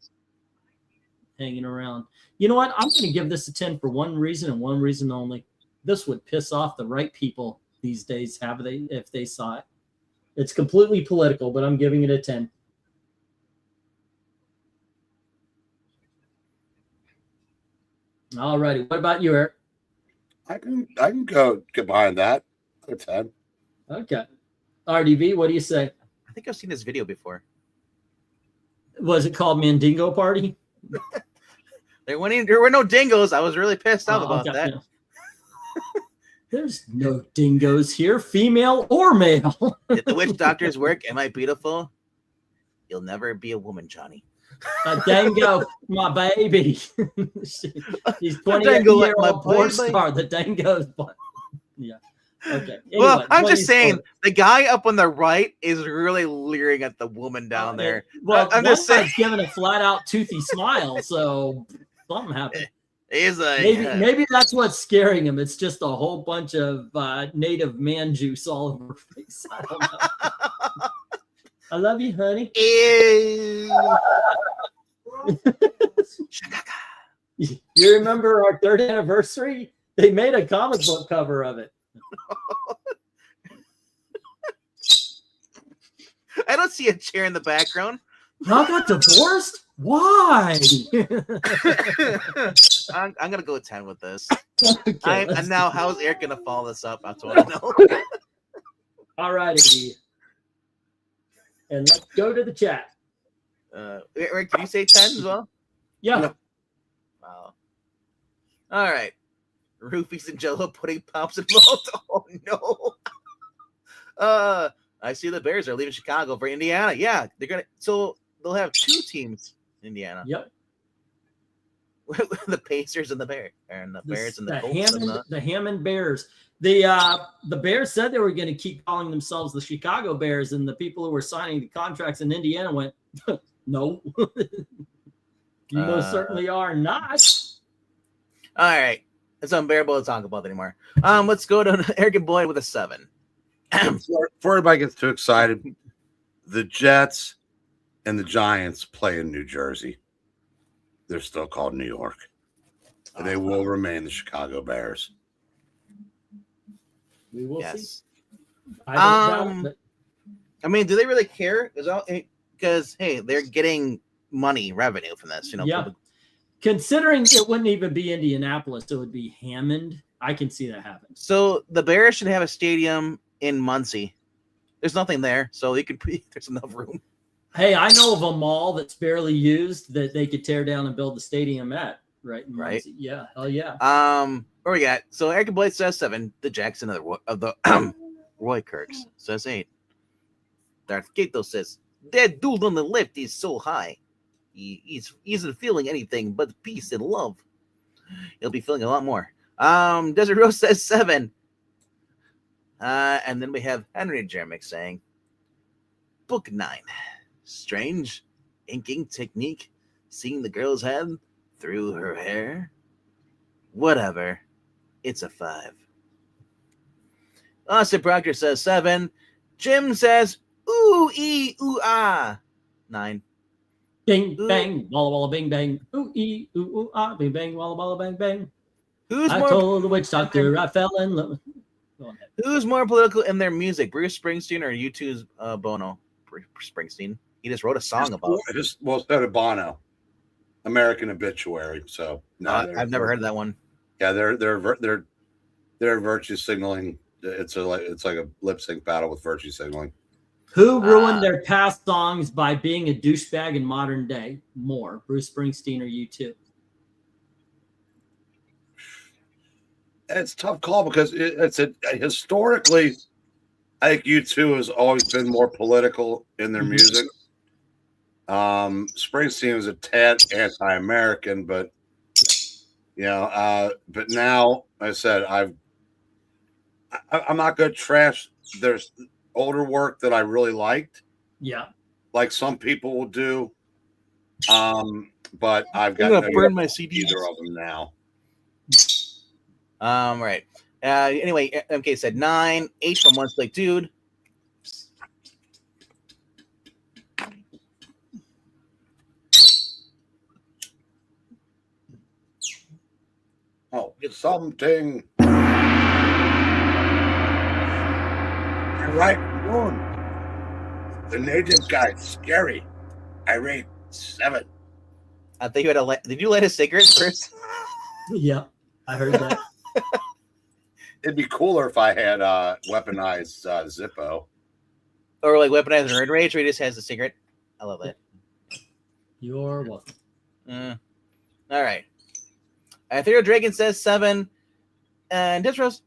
Speaker 1: hanging around. You know what? I'm going to give this a 10 for one reason and one reason only. This would piss off the right people these days, if they saw it. It's completely political, but I'm giving it a 10. All righty. What about you, Eric?
Speaker 3: I can go get behind that. A 10.
Speaker 1: Okay. RDV, what do you say?
Speaker 2: I think I've seen this video before.
Speaker 1: Was it called Mandingo Party?
Speaker 2: There were no dingoes. I was really pissed off about
Speaker 1: okay,
Speaker 2: that.
Speaker 1: yeah. There's no dingoes here, female or male.
Speaker 2: Did the witch doctors work? Am I beautiful? You'll never be a woman, Johnny.
Speaker 1: A dango, my baby. He's 28-year-old porn star. The dango's butt. Yeah. Okay. Anyway,
Speaker 2: well, I'm just saying, the guy up on the right is really leering at the woman down there.
Speaker 1: Well,
Speaker 2: I'm just saying,
Speaker 1: giving a flat-out toothy smile, so something happened.
Speaker 2: He's like,
Speaker 1: maybe that's what's scaring him. It's just a whole bunch of native man juice all over her face. I don't know. I love you, honey. You remember our 3rd anniversary? They made a comic book cover of it.
Speaker 2: I don't see a chair in the background.
Speaker 1: Y'all got divorced? Why?
Speaker 2: I'm gonna go 10 with this.
Speaker 1: Okay,
Speaker 2: and now, how's Eric gonna follow this up? That's what I know.
Speaker 1: All righty. And let's go to the chat.
Speaker 2: Eric, did you say 10 as well?
Speaker 1: Yeah.
Speaker 3: No.
Speaker 2: Wow. All right. Roofies and Jello pudding pops and malt. Oh no. I see the Bears are leaving Chicago for Indiana. Yeah, so they'll have 2 teams in Indiana.
Speaker 1: Yep.
Speaker 2: The Pacers and the Bears, and the Bears and the Colts.
Speaker 1: The Hammond Bears. The Bears said they were going to keep calling themselves the Chicago Bears, and the people who were signing the contracts in Indiana went, "No, you most certainly are not."
Speaker 2: All right, it's unbearable to talk about anymore. Let's go to Eric and Boyd with a 7.
Speaker 3: Before everybody gets too excited, the Jets and the Giants play in New Jersey. They're still called New York. And they will remain the Chicago Bears.
Speaker 1: We will see.
Speaker 2: I mean, do they really care? Because hey, they're getting revenue from this.
Speaker 1: Yeah. Considering it wouldn't even be Indianapolis, it would be Hammond. I can see that happen.
Speaker 2: So the Bears should have a stadium in Muncie. There's nothing there, so there's enough room.
Speaker 1: Hey, I know of a mall that's barely used that they could tear down and build the stadium at. Right. Yeah. Hell yeah.
Speaker 2: Where we got? So Eric and Blake says 7. The Jackson of the Roy Kirks says 8. Darth Gato says that dude on the left is so high. He isn't feeling anything but peace and love. He'll be feeling a lot more. Desert Rose says 7. And then we have Henry Jeremic saying, Book 9. Strange inking technique. Seeing the girl's head through her hair. Whatever. It's a 5. Austin Proctor says 7. Jim says, ooh, ooh, ah. 9.
Speaker 1: Bing, bang, walla, walla, bing, bang. Ooh, ooh, ah. Bing, bang, walla, walla, bang, bang. I told the witch doctor I fell in love.
Speaker 2: Who's more political in their music, Bruce Springsteen or U2's Bono? Springsteen. He just wrote a song about it.
Speaker 3: So did Bono. American Obituary. So
Speaker 2: no, I've never heard that one.
Speaker 3: Yeah, they're virtue signaling. It's like a lip sync battle with virtue signaling.
Speaker 1: Who ruined their past songs by being a douchebag in modern day? More, Bruce Springsteen or U2?
Speaker 3: It's a tough call because historically, I think U2 has always been more political in their music. Springsteen was a tad anti-American, but but now I said I'm not going to trash. There's older work that I really liked.
Speaker 1: Yeah,
Speaker 3: like some people will do. But I've got
Speaker 2: to burn my CDs.
Speaker 3: Either of them now.
Speaker 2: Right. Anyway, MK said 9. 8 from Once Like Dude.
Speaker 3: Oh, it's something. You're right, wrong. The native guy's scary. I rate 7.
Speaker 2: I think you had did you light a cigarette first?
Speaker 1: Yeah, I heard that.
Speaker 3: It'd be cooler if I had weaponized Zippo.
Speaker 2: Or like weaponized nerd rage, where he just has the secret. I love that.
Speaker 1: You're welcome.
Speaker 2: All right. Ethereal Dragon says 7. And Desrose,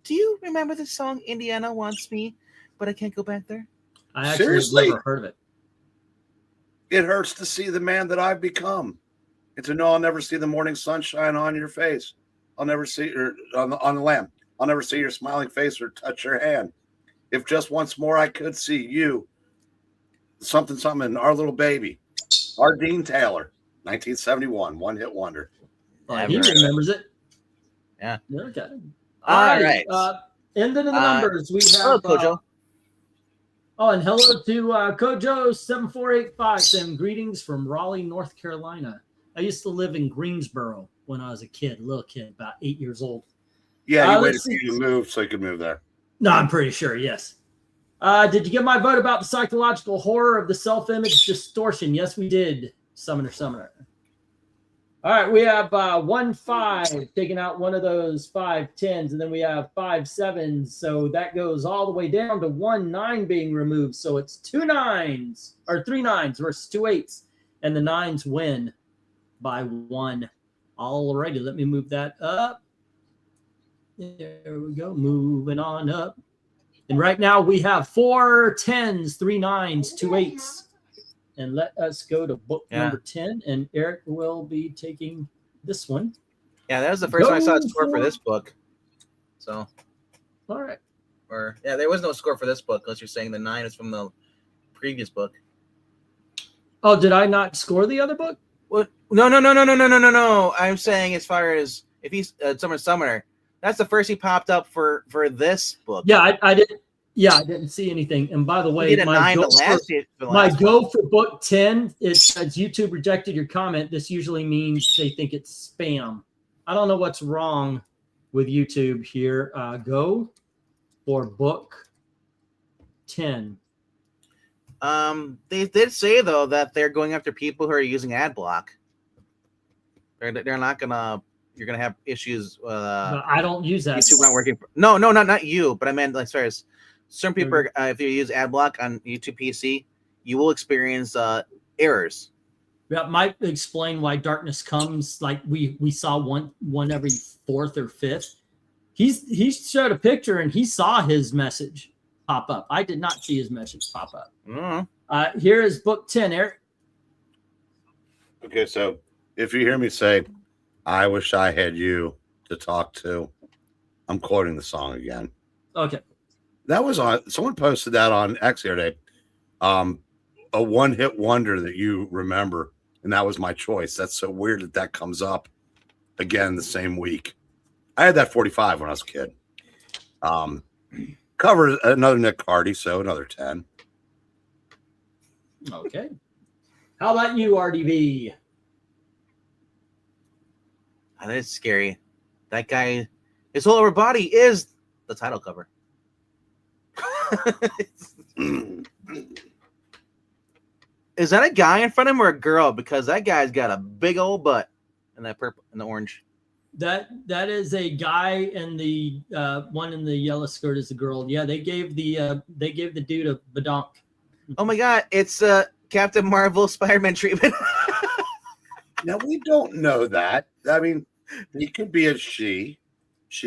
Speaker 2: do you remember the song Indiana Wants Me, but I can't go back there?
Speaker 1: I actually
Speaker 3: Seriously?
Speaker 1: have never heard of it.
Speaker 3: It hurts to see the man that I've become, and to know I'll never see the morning sunshine on your face. I'll never see your on the lamp. I'll never see your smiling face or touch your hand. If just once more I could see you, something, our little baby, our Dean Taylor, 1971, one-hit wonder.
Speaker 1: He remembers it.
Speaker 2: Yeah.
Speaker 1: Okay.
Speaker 2: All right.
Speaker 1: Ending in the numbers, we have.
Speaker 2: Kojo.
Speaker 1: And hello to Kojo7485 saying greetings from Raleigh, North Carolina. I used to live in Greensboro when I was a little kid, about 8 years old.
Speaker 3: Yeah, you waited for you to move so you could move there.
Speaker 1: No, I'm pretty sure, yes. Did you get my vote about the psychological horror of the self-image distortion? Yes, we did. Summoner. All right, we have 1 5 taking out one of those 5 10s, and then we have 5 7s. So that goes all the way down to 1 9 being removed. So it's 2 9s or 3 9s versus 2 8s, and the 9s win by 1. Alrighty, let me move that up. There we go, moving on up. And right now we have 4 10s, 3 9s, 2 8s. And let us go to book number 10, and Eric will be taking this one.
Speaker 2: Yeah, that was the first time I saw a score for this book. So,
Speaker 1: all right.
Speaker 2: There was no score for this book unless you're saying the 9 is from the previous book.
Speaker 1: Oh, did I not score the other book?
Speaker 2: What? No. I'm saying as far as if he's Summoner, that's the first he popped up for this book.
Speaker 1: Yeah, I didn't. Yeah, I didn't see anything. And by the way, my go for book 10, it says YouTube rejected your comment. This usually means they think it's spam. I don't know what's wrong with YouTube here. Go for book 10.
Speaker 2: They did say though that they're going after people who are using ad block. They're not gonna. You're gonna have issues.
Speaker 1: I don't use that.
Speaker 2: YouTube not working. No, not you. But I meant like, sorry. Some people, if you use ad block on YouTube PC, you will experience errors.
Speaker 1: That might explain why Darkness Comes. Like we saw one every 4th or 5th. He showed a picture and he saw his message pop up. I did not see his message pop up.
Speaker 2: Mm-hmm.
Speaker 1: Here is book 10, Eric.
Speaker 3: Okay, so if you hear me say, "I wish I had you to talk to," I'm quoting the song again.
Speaker 1: Okay.
Speaker 3: That was on. Someone posted that on X the other day. A one-hit wonder that you remember, and that was my choice. That's so weird that comes up again the same week. I had that 45 when I was a kid. Cover another Nick Cardy, so another 10.
Speaker 1: Okay. How about you, RDV?
Speaker 2: That is scary. That guy, his whole upper body is the title cover. Is that a guy in front of him or a girl? Because that guy's got a big old butt in that purple and the orange.
Speaker 1: That is a guy, and the one in the yellow skirt is the girl. Yeah, they gave the dude a badonk.
Speaker 2: Oh my god, it's Captain Marvel Spider-Man treatment.
Speaker 3: Now we don't know that. I mean, he could be a she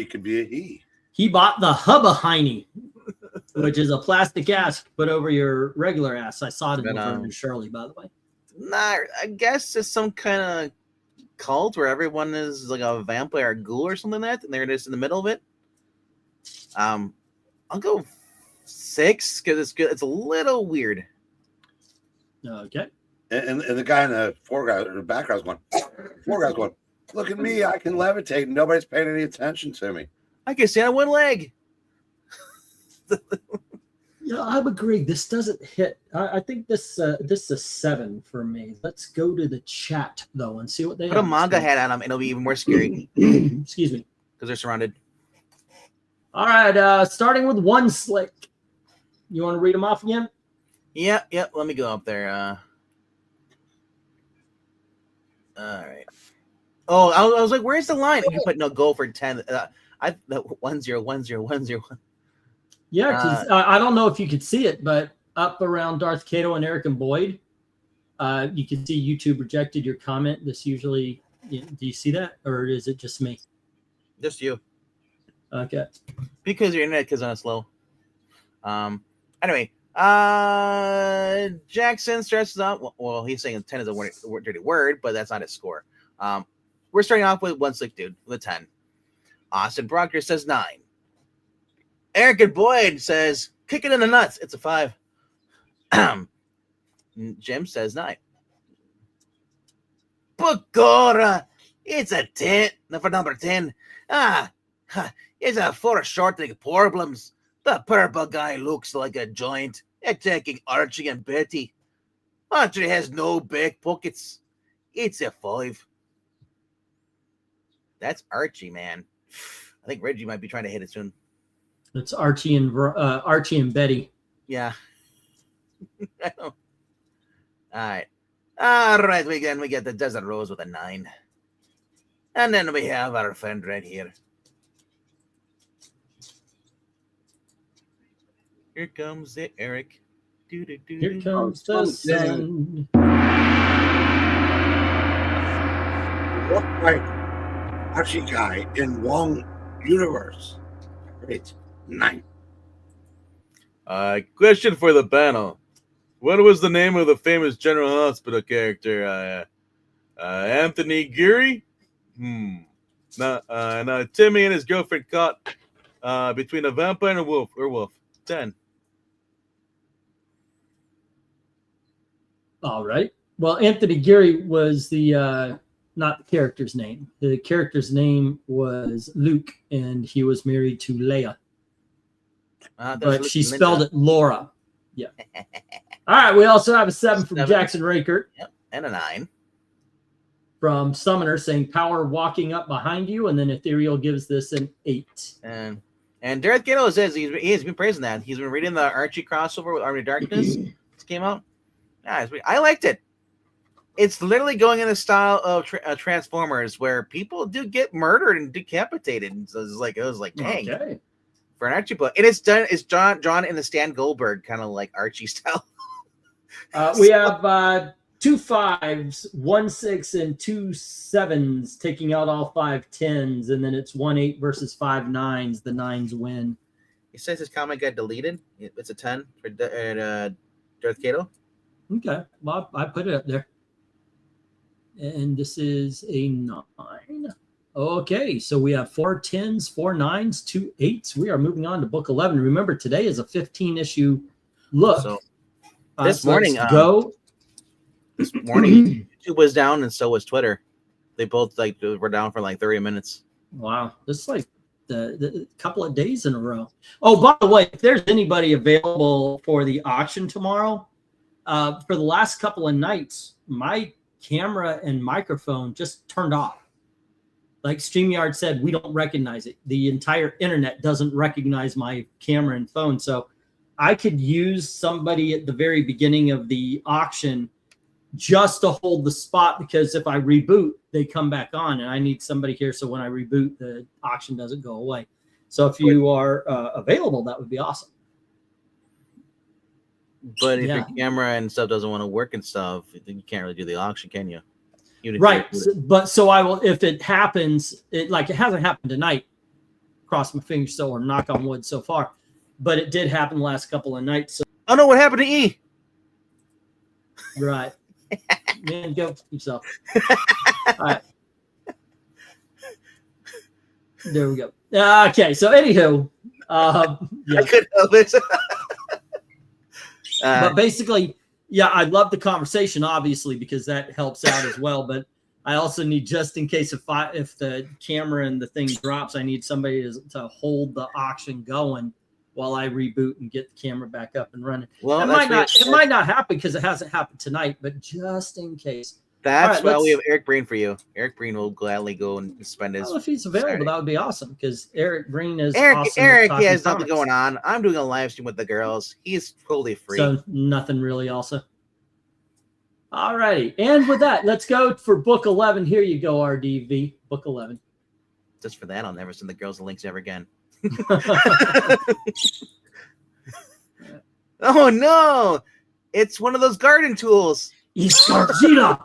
Speaker 3: could be a he.
Speaker 1: He bought the Hubba Heine, which is a plastic ass put over your regular ass. I saw it in the Shirley, by the way.
Speaker 2: Nah, I guess it's some kind of cult where everyone is like a vampire or ghoul or something like that, and they're just in the middle of it. I'll go 6 because it's good. It's a little weird.
Speaker 1: Okay.
Speaker 3: And the guy in the background is going, "Look at me, I can levitate, and nobody's paying any attention to me.
Speaker 2: I can stand on one leg."
Speaker 1: Yeah, I agree. This doesn't hit. I think this is a 7 for me. Let's go to the chat though and see what they
Speaker 2: put a manga hat on them. It'll be even more scary.
Speaker 1: Excuse me,
Speaker 2: because they're surrounded.
Speaker 1: All right, starting with One Slick. You want to read them off again?
Speaker 2: Yeah. Let me go up there. All right. Oh, I was like, where's the line? You put no, go for 10. that 101010.
Speaker 1: Yeah, because I don't know if you could see it, but up around Darth Cato and Eric and Boyd, you can see YouTube rejected your comment. This usually, do you see that, or is it just me?
Speaker 2: Just you.
Speaker 1: Okay.
Speaker 2: Because your internet is on slow. Anyway, Jackson stresses out. Well, he's saying 10 is a dirty word, but that's not his score. We're starting off with one slick dude with a 10. Austin Proctor says 9. Eric and Boyd says kick it in the nuts. It's a 5. Jim says 9. Bukora, it's a 10. For number 10. It's a for shortening problems. The purple guy looks like a joint, attacking Archie and Betty. Archie has no back pockets. It's a 5. That's Archie, man. I think Reggie might be trying to hit it soon.
Speaker 1: It's Archie and Betty.
Speaker 2: Yeah. All right. We get the Desert Rose with a 9. And then we have our friend right here. Here comes the Eric.
Speaker 1: Here comes the sun.
Speaker 3: Look like Archie guy in wrong universe. Great. 9.
Speaker 2: Question for the panel. What was the name of the famous General Hospital character? Anthony Geary? Now Timmy and his girlfriend caught between a vampire and a wolf. 10.
Speaker 1: All right. Well, Anthony Geary was the not the character's name. The character's name was Luke, and he was married to Leia. But she spelled it Laura. Yeah. All right. We also have a 7 from Jackson Rakert.
Speaker 2: Yep. And a 9.
Speaker 1: From Summoner saying power walking up behind you. And then Ethereal gives this an 8.
Speaker 2: And Darth Gato says he's been praising that. He's been reading the Archie crossover with Army of Darkness. It came out. Yeah, I liked it. It's literally going in the style of Transformers, where people do get murdered and decapitated. So it was like, dang. Okay. For an Archie book, and it's drawn in the Stan Goldberg kind of like Archie style.
Speaker 1: We have 2 5s, 1 6, and 2 7s, taking out all 5 10s, and then it's 1 8 versus 5 9s. The 9s win.
Speaker 2: He says his comment got deleted. It's a 10 for Darth Cato.
Speaker 1: Okay, well, I put it up there, and this is a 9. Okay, so we have 4 10s, 4 9s, 2 8s. We are moving on to book 11. Remember, today is a 15-issue look.
Speaker 2: So this morning,
Speaker 1: YouTube
Speaker 2: was down, and so was Twitter. They both were down for 30 minutes.
Speaker 1: Wow, this is like the couple of days in a row. Oh, by the way, if there's anybody available for the auction tomorrow, for the last couple of nights, my camera and microphone just turned off. Like StreamYard said, we don't recognize it. The entire internet doesn't recognize my camera and phone. So I could use somebody at the very beginning of the auction just to hold the spot, because if I reboot, they come back on, and I need somebody here so when I reboot, the auction doesn't go away. So if you are available, that would be awesome.
Speaker 2: But if your camera and stuff doesn't want to work and stuff, then you can't really do the auction, can you?
Speaker 1: Right. So I will, if it happens, it hasn't happened tonight, cross my fingers or knock on wood so far, but it did happen the last couple of nights. So.
Speaker 2: Oh no, what happened to E?
Speaker 1: Right. Man, go yourself. All right. There we go. Okay. So anywho,
Speaker 2: I couldn't help it.
Speaker 1: But basically, yeah, I love the conversation, obviously, because that helps out as well. But I also need, just in case if the camera and the thing drops, I need somebody to hold the auction going while I reboot and get the camera back up and running.
Speaker 2: Well,
Speaker 1: it might not happen because it hasn't happened tonight, but just in case.
Speaker 2: That's why we have Eric Breen for you. Eric Breen will gladly go and spend his.
Speaker 1: Well, if he's available,
Speaker 2: Saturday.
Speaker 1: That would be awesome, because Eric Breen is
Speaker 2: Eric. Eric
Speaker 1: he
Speaker 2: has nothing going on. I'm doing a live stream with the girls. He's totally free.
Speaker 1: So nothing really. Also. All righty, and with that, let's go for book 11. Here you go, RDV, book 11.
Speaker 2: Just for that, I'll never send the girls the links ever again. Oh no! It's one of those garden tools.
Speaker 1: Escargita.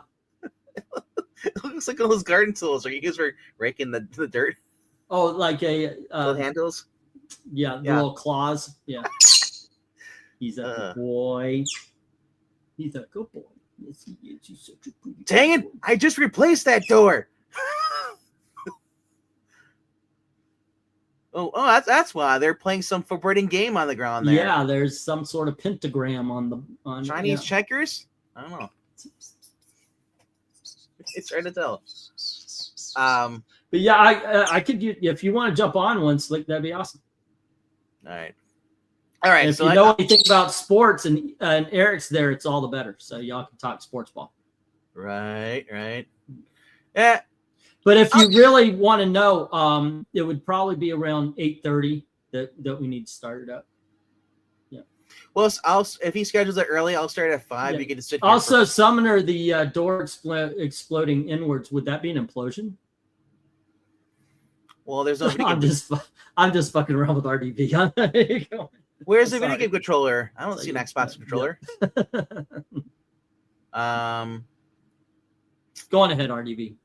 Speaker 2: It looks like one of those garden tools are you used for raking the dirt.
Speaker 1: Oh, like a
Speaker 2: Little handles.
Speaker 1: yeah, the little claws. Yeah. He's a good boy. He's a good boy. Yes, he is. He's such a pretty
Speaker 2: Dang it!
Speaker 1: boy.
Speaker 2: I just replaced that door. Oh, that's why they're playing some forbidden game on the ground there.
Speaker 1: Yeah, there's some sort of pentagram on
Speaker 2: Chinese checkers. I don't know. It's hard to tell.
Speaker 1: But yeah, I could if you want to jump on one, Slick, that'd be awesome.
Speaker 2: All right.
Speaker 1: And if you know anything about sports and Eric's there, it's all the better. So y'all can talk sports ball.
Speaker 2: Right. Yeah.
Speaker 1: But if you really want to know, it would probably be around 8:30 that we need to start it up. Yeah.
Speaker 2: Well, if he schedules it early, I'll start at 5.
Speaker 1: Yeah.
Speaker 2: You can just sit here
Speaker 1: Also, Summoner, the door exploding inwards. Would that be an implosion?
Speaker 2: Well, there's no video game.
Speaker 1: I'm just fucking around with RDB.
Speaker 2: Where's the video game controller? I don't see an Xbox controller.
Speaker 1: Go on ahead, RDB.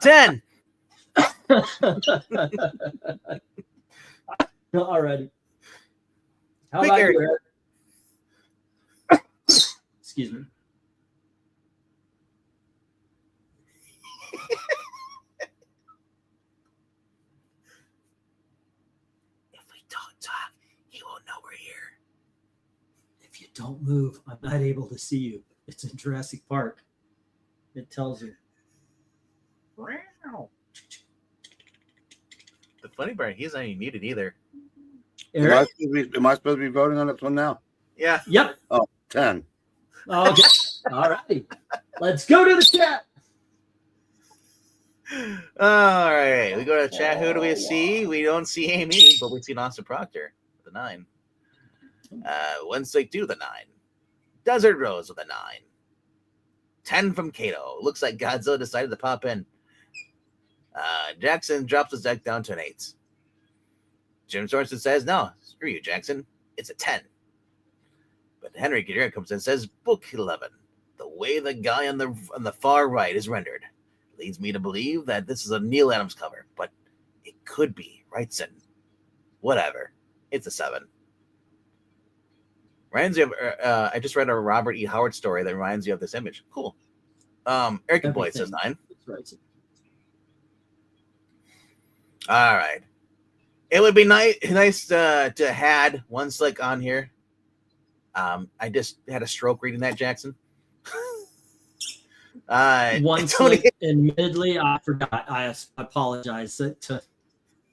Speaker 2: $10.
Speaker 1: Alrighty. How
Speaker 2: Quick,
Speaker 1: about
Speaker 2: Eric.
Speaker 1: you, Eric? Excuse me.
Speaker 2: If we don't talk, he won't know we're here.
Speaker 1: If you don't move, I'm not able to see you. It's in Jurassic Park. It tells you.
Speaker 2: The funny part, he's not even muted either.
Speaker 1: Eric?
Speaker 3: Am I supposed to be voting on this one now?
Speaker 2: Yeah.
Speaker 1: Yep.
Speaker 3: 10.
Speaker 1: Okay. All right. Let's go to the chat.
Speaker 2: All right. We go to the chat. Who do we see? We don't see Amy, but we see Austin Proctor with a 9. Wednesday 2 with a 9. Desert Rose with a 9. 10 from Kato. Looks like Godzilla decided to pop in. Jackson drops his deck down to an 8. Jim Sorensen says, no, screw you, Jackson. It's a 10. But Henry Guerrero comes in and says, book 11. The way the guy on the far right is rendered leads me to believe that this is a Neil Adams cover, but it could be, Wrightson. Whatever. It's a 7. Reminds you of, I just read a Robert E. Howard story that reminds you of this image. Cool. Eric Boyd says 9.
Speaker 1: Right.
Speaker 2: All right. It would be nice to had one Slick on here. I just had a stroke reading that, Jackson.
Speaker 1: One Slick, admittedly, I forgot. I apologize.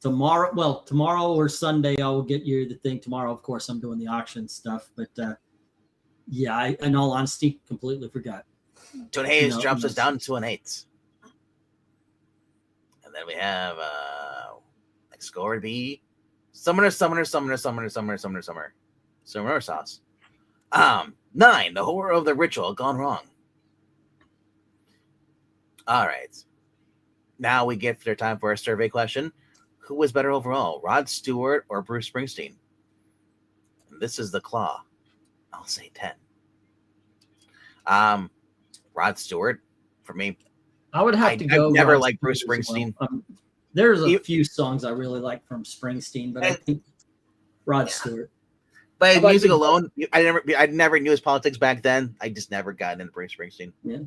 Speaker 1: Tomorrow, well, tomorrow or Sunday, I will get you the thing. Tomorrow, of course, I'm doing the auction stuff. But yeah, I, in all honesty, completely forgot.
Speaker 2: Tony Hayes drops us down to an 8. And then we have next score would be Summoner Sauce. 9, the horror of the ritual gone wrong. All right. Now we get their time for our survey question. Who was better overall, Rod Stewart or Bruce Springsteen? And this is the claw. I'll say 10. Rod Stewart, for me.
Speaker 1: I would have to go.
Speaker 2: I've never
Speaker 1: Rod
Speaker 2: liked Bruce
Speaker 1: Stewart as
Speaker 2: Springsteen.
Speaker 1: well. There's a few songs I really like from Springsteen, but I think Rod Stewart.
Speaker 2: By music alone, I never knew his politics back then. I just never got into Bruce Springsteen.
Speaker 1: Yeah.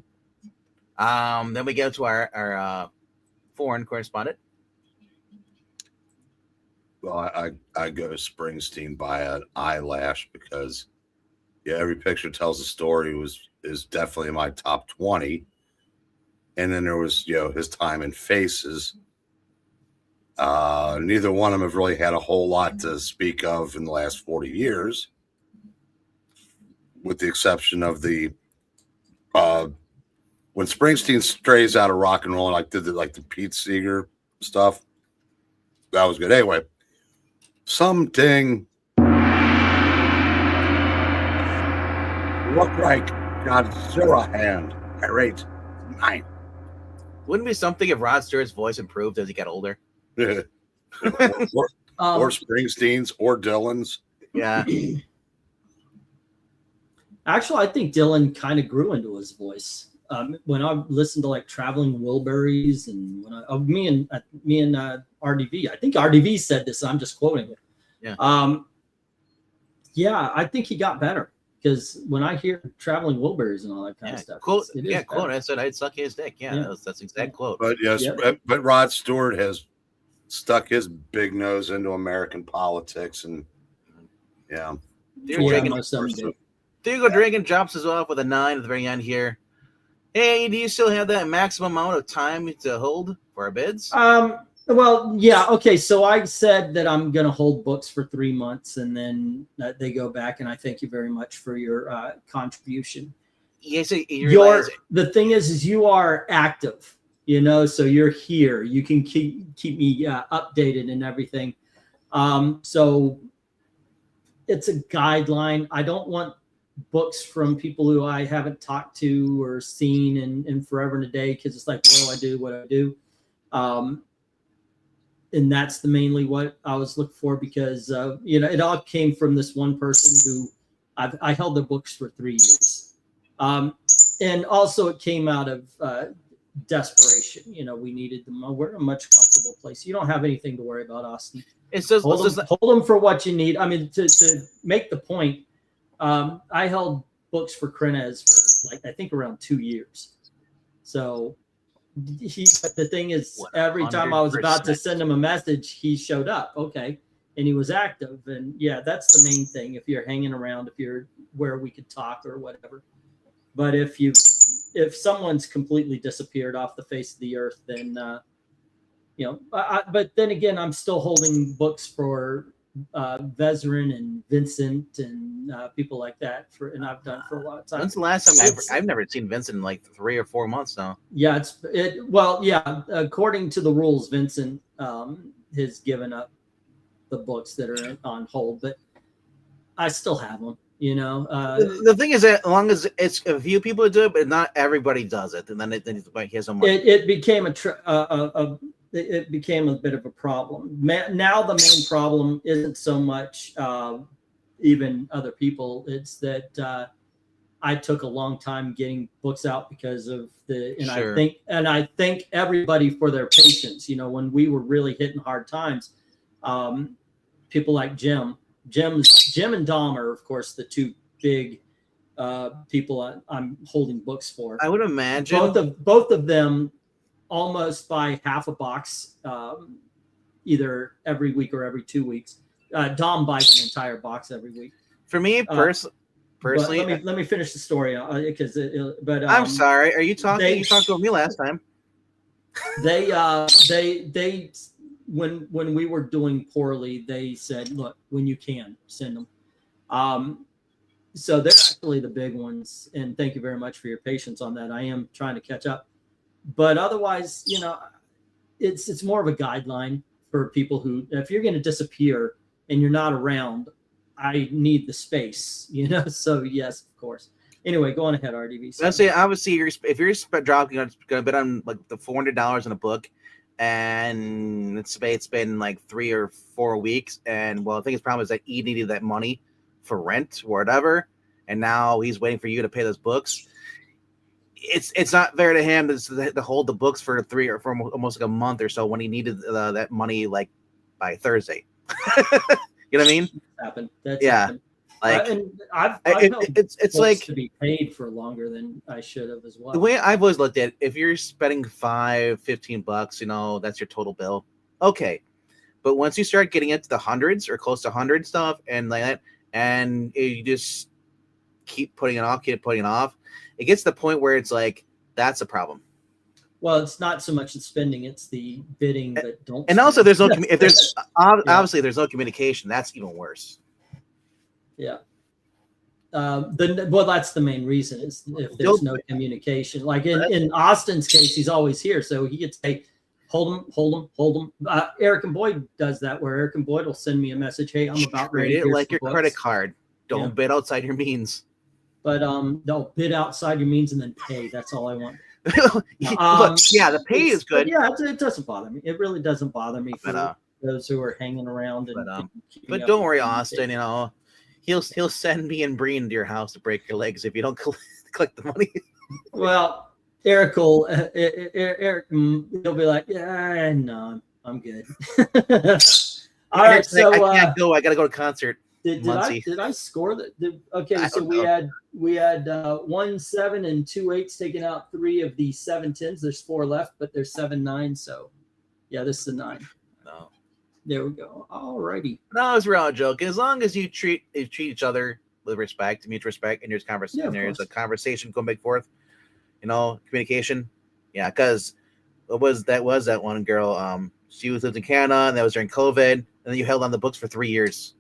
Speaker 2: Then we go to our foreign correspondent.
Speaker 3: Well, I go Springsteen by an eyelash because, yeah, every picture tells a story is definitely in my top 20. And then there was, his time in Faces. Neither one of them have really had a whole lot to speak of in the last 40 years, with the exception of the when Springsteen strays out of rock and roll, like the Pete Seeger stuff, that was good. Anyway, something Look like Godzilla hand. I rate 9.
Speaker 2: Wouldn't it be something if Rod Stewart's voice improved as he got older?
Speaker 3: or
Speaker 1: Um,
Speaker 3: Springsteen's or Dylan's.
Speaker 2: Yeah.
Speaker 1: Actually, I think Dylan kind of grew into his voice. When I listened to like Traveling Wilburys, and when me and RDV, I think RDV said this. I'm just quoting it.
Speaker 2: Yeah.
Speaker 1: Yeah, I think he got better because when I hear Traveling Wilburys and all that kind of stuff,
Speaker 2: Quote.
Speaker 1: it
Speaker 2: Yeah,
Speaker 1: is
Speaker 2: quote.
Speaker 1: better.
Speaker 2: I said I'd suck his dick. Yeah,
Speaker 1: Yeah.
Speaker 2: that's the exact quote.
Speaker 3: But yes,
Speaker 1: Yep.
Speaker 3: but Rod Stewart has stuck his big nose into American politics, and yeah.
Speaker 2: Diego Dragon drops us off with a 9 at the very end here. Hey, do you still have that maximum amount of time to hold for our bids?
Speaker 1: Well, yeah, okay. So I said that I'm going to hold books for 3 months, and then they go back. And I thank you very much for your contribution.
Speaker 2: Yes,
Speaker 1: The thing is you are active, so you're here. You can keep me updated and everything. So it's a guideline. I don't want books from people who I haven't talked to or seen in forever and a day, because it's like, what do I do? And that's mainly what I was looking for, because it all came from this one person who I held their books for 3 years, and also it came out of desperation. We needed them. We're in a much comfortable place. You don't have anything to worry about, Austin.
Speaker 2: It's just
Speaker 1: hold them for what you need. I mean, to make the point, I held books for Krenez for I think around 2 years. So but the thing is, every time I was about to send him a message, he showed up. Okay. And he was active. And yeah, that's the main thing. If you're hanging around, if you're where we could talk or whatever. But if someone's completely disappeared off the face of the earth, then, but then again, I'm still holding books for Vezerin and Vincent and people like that, and I've done for a lot of time.
Speaker 2: When's the last time I've never seen Vincent in like 3 or 4 months now?
Speaker 1: Yeah, according to the rules, Vincent has given up the books that are on hold, but I still have them.
Speaker 2: The thing is that as long as it's a few people do it, but not everybody does it, and then he has no money.
Speaker 1: It became it became a bit of a problem. Now the main problem isn't so much even other people. It's that I took a long time getting books out because of I thank everybody for their patience. When we were really hitting hard times, people like Jim and Dom are, of course, the two big people I'm holding books for.
Speaker 2: I would imagine
Speaker 1: both of them almost buy half a box, either every week or every 2 weeks. Dom buys an entire box every week.
Speaker 2: For me, personally,
Speaker 1: let me finish the story because.
Speaker 2: I'm sorry. Are you talking? You talked to me last time.
Speaker 1: They when we were doing poorly, they said, "Look, when you can, send them." So they're actually the big ones, and thank you very much for your patience on that. I am trying to catch up. But otherwise, it's more of a guideline for people who, if you're going to disappear and you're not around, I need the space, So yes, of course. Anyway, go on ahead, RDV.
Speaker 2: Let's say obviously if you're dropping, going to bet on like the $400 in a book, and it's been like 3 or 4 weeks, and I think his problem is that he needed that money for rent or whatever, and now he's waiting for you to pay those books. It's not fair to him to hold the books for 3 or for almost like a month or so when he needed that money like by Thursday. You know what I mean?
Speaker 1: That's happened.
Speaker 2: Like
Speaker 1: and I've
Speaker 2: it's like
Speaker 1: to be paid for longer than I should have as well.
Speaker 2: The way I've always looked at it, if you're spending $15, that's your total bill. Okay. But once you start getting into the hundreds or close to 100 stuff and like that, and you just keep putting it off, it gets to the point where it's like, that's a problem.
Speaker 1: Well, it's not so much the spending; it's the bidding that don't.
Speaker 2: And also, there's no obviously there's no communication. That's even worse.
Speaker 1: Yeah. That's the main reason is if there's no communication. Like in Austin's case, he's always here, so he gets hey, hold him. Eric and Boyd does that, where Eric and Boyd will send me a message. Hey, I'm about ready.
Speaker 2: Treat it like your credit card. Don't bid outside your means.
Speaker 1: but they'll bid outside your means and then pay. That's all I want.
Speaker 2: Look, yeah, the pay is good.
Speaker 1: Yeah, it doesn't bother me. It really doesn't bother me for
Speaker 2: But,
Speaker 1: those who are hanging around.
Speaker 2: But don't worry, Austin. You know, he'll send me and Breen to your house to break your legs if you don't collect the money.
Speaker 1: Well, Eric will. Eric, he'll be like, yeah, no, I'm good. All right, so
Speaker 2: I can't go. I got to go to concert.
Speaker 1: Did I score that? Okay, so we had 1 7 and 2 8s, taking out 3 of the 7 10s. There's 4 left, but there's 7 9s. So yeah, this is a 9.
Speaker 2: No,
Speaker 1: there we go. All righty.
Speaker 2: No, it's a real joke. As long as you treat each other with respect, mutual respect, and there's conversation, there's a conversation going back and forth. You know, communication. Yeah, because that one girl. She lived in Canada, and that was during COVID, and then you held on the books for 3 years.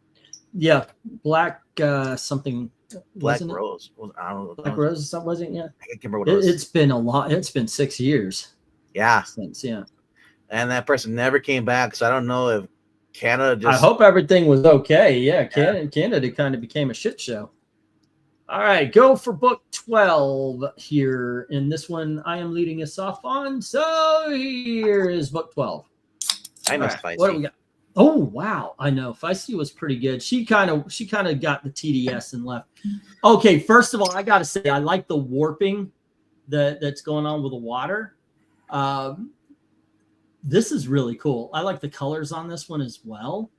Speaker 1: Yeah, Black something.
Speaker 2: Black Rose. I don't know.
Speaker 1: Black Rose, wasn't it? Yeah.
Speaker 2: I can't remember what it was.
Speaker 1: It's been a lot. It's been 6 years.
Speaker 2: Yeah.
Speaker 1: Since, yeah. And
Speaker 2: that person never came back, so I don't know if Canada just.
Speaker 1: I hope everything was okay. Yeah, Canada kind of became a shit show. All right, go for book 12 here. In this one, I am leading us off on. So here is book 12.
Speaker 2: I know Feisty.
Speaker 1: What do we got? Oh wow, I know Feisty was pretty good. She kind of got the TDS and left. Okay, first of all, I gotta say I like the warping that's going on with the water. This is really cool. I like the colors on this one as well.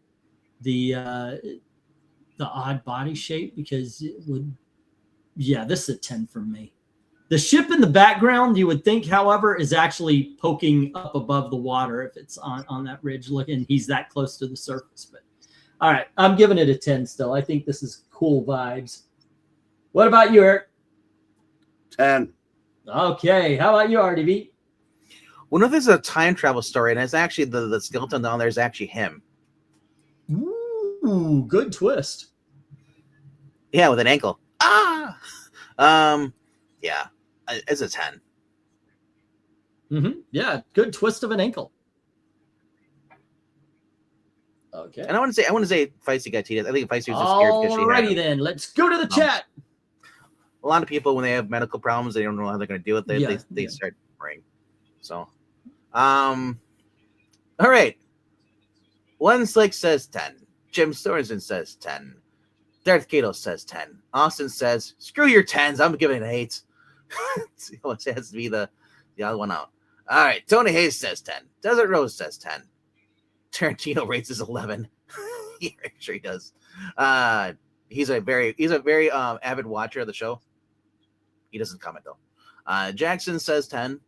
Speaker 1: The odd body shape, because it would. Yeah, this is a 10 from me. The ship in the background, you would think, however, is actually poking up above the water if it's on that ridge. Look, and he's that close to the surface. But all right, I'm giving it a 10 still. I think this is cool vibes. What about you, Eric?
Speaker 3: 10.
Speaker 1: Okay, how about you, RDB?
Speaker 2: Well, no, this is a time travel story, and it's actually the skeleton down there is actually him.
Speaker 1: Ooh, good twist.
Speaker 2: Yeah, with an ankle. Yeah, it's a 10.
Speaker 1: Yeah, good twist of an ankle. Okay.
Speaker 2: And I want to say Feisty got cheated. I think Feisty was just scared because she had.
Speaker 1: Alrighty then, let's go to the chat.
Speaker 2: A lot of people, when they have medical problems, they don't know how they're going to deal with it. They start worrying. So, all right. One Slick says 10. Jim Sorensen says 10. Darth Cato says 10. Austin says, screw your 10s. I'm giving it an 8. It has to be the other one out. All right. Tony Hayes says 10. Desert Rose says 10. Tarantino rates his 11. Yeah, sure he does. He's a very avid watcher of the show. He doesn't comment though. Jackson says 10.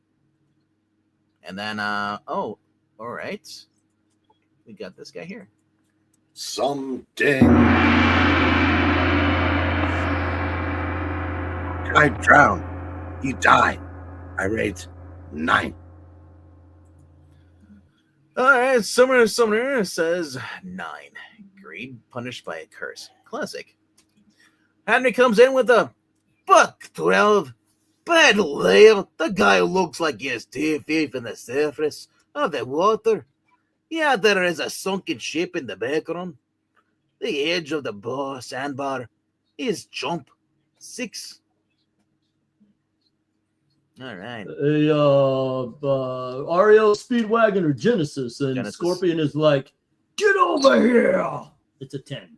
Speaker 2: And then all right. We got this guy here.
Speaker 3: Something. I drowned. He died. I rate 9.
Speaker 2: All right, Summoner says 9. Greed punished by a curse. Classic. Henry comes in with a buck 12. Bad layout. The guy looks like he has 2 feet in the surface of the water. Yeah, there is a sunken ship in the background. The edge of the sandbar is jump 6. All right.
Speaker 1: Ariel Speedwagon or Genesis, and Scorpion is like, get over here. It's a 10.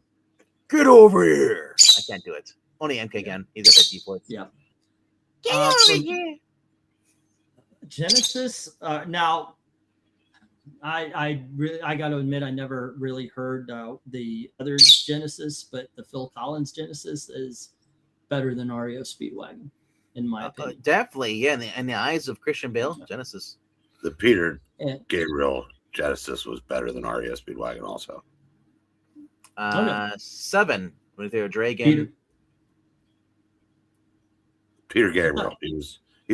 Speaker 2: Get over here. I can't do it. Only MK again. He's got that D4.
Speaker 1: Yeah.
Speaker 2: Get over here.
Speaker 1: Genesis. Now, I got to admit, I never really heard the other Genesis, but the Phil Collins Genesis is better than REO Speedwagon, in my opinion.
Speaker 2: Definitely, yeah. In the eyes of Christian Bale, Genesis.
Speaker 3: The Peter Gabriel Genesis was better than REO Speedwagon also.
Speaker 2: 7 with their Dragon.
Speaker 3: Peter Gabriel. He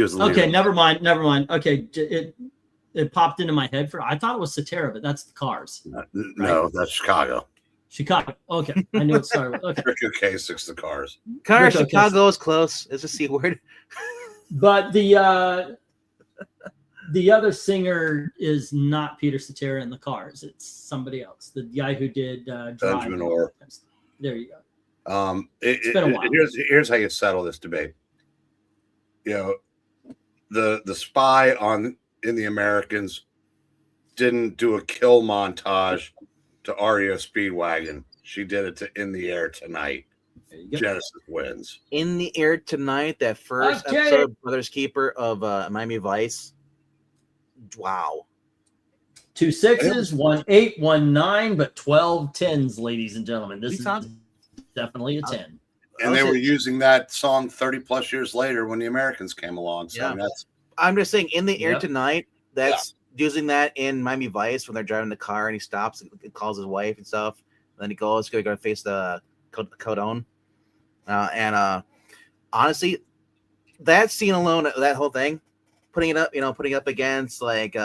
Speaker 3: was the
Speaker 1: okay.
Speaker 3: leader.
Speaker 1: Never mind. Okay, it popped into my head I thought it was Cetera, but that's the Cars.
Speaker 3: No, that's Chicago.
Speaker 1: Chicago. Okay, I knew it started with. Okay.
Speaker 3: Rico K6 the Cars.
Speaker 2: Cars. Chicago is close. It's a C word.
Speaker 1: But the other singer is not Peter Cetera in the Cars. It's somebody else. The guy who did Drive.
Speaker 3: Benjamin Orr.
Speaker 1: There you go. It's been a while.
Speaker 3: Here's how you settle this debate. You know, the spy in the Americans didn't do a kill montage to REO Speedwagon. She did it to In the Air Tonight. Genesis wins.
Speaker 2: In the Air Tonight, that first episode of Brother's Keeper of Miami Vice. Wow.
Speaker 1: 2 6s, 1 8, 1 9, but 12 10s, ladies and gentlemen. This is definitely a 10.
Speaker 3: And they were using that song 30 plus years later when the Americans came along. So
Speaker 2: yeah. I'm just saying, In the Air Tonight, that's using that in Miami Vice when they're driving the car and he stops and calls his wife and stuff. And then he goes to go face the Codone. And honestly, that scene alone, that whole thing, putting it up against like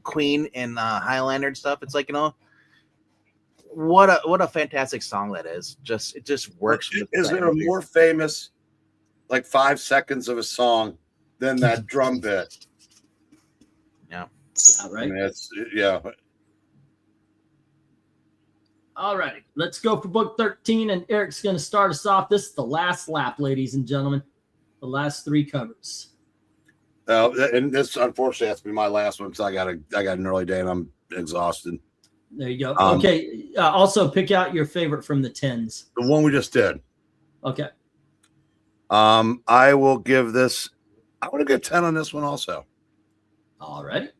Speaker 2: Queen and Highlander and stuff, it's like, what a fantastic song that is. It just works.
Speaker 3: Is there a more famous like 5 seconds of a song than that drum bit?
Speaker 2: Yeah.
Speaker 1: Yeah, right.
Speaker 3: Yeah.
Speaker 1: All right, let's go for book 13, and Eric's going to start us off. This is the last lap, ladies and gentlemen. The last 3 covers.
Speaker 3: And this, unfortunately, has to be my last one because I got an early day and I'm exhausted.
Speaker 1: There you go. Okay. Also, pick out your favorite from the 10s.
Speaker 3: The one we just did.
Speaker 1: Okay.
Speaker 3: I will give this. I want to get 10 on this one also.
Speaker 1: All right.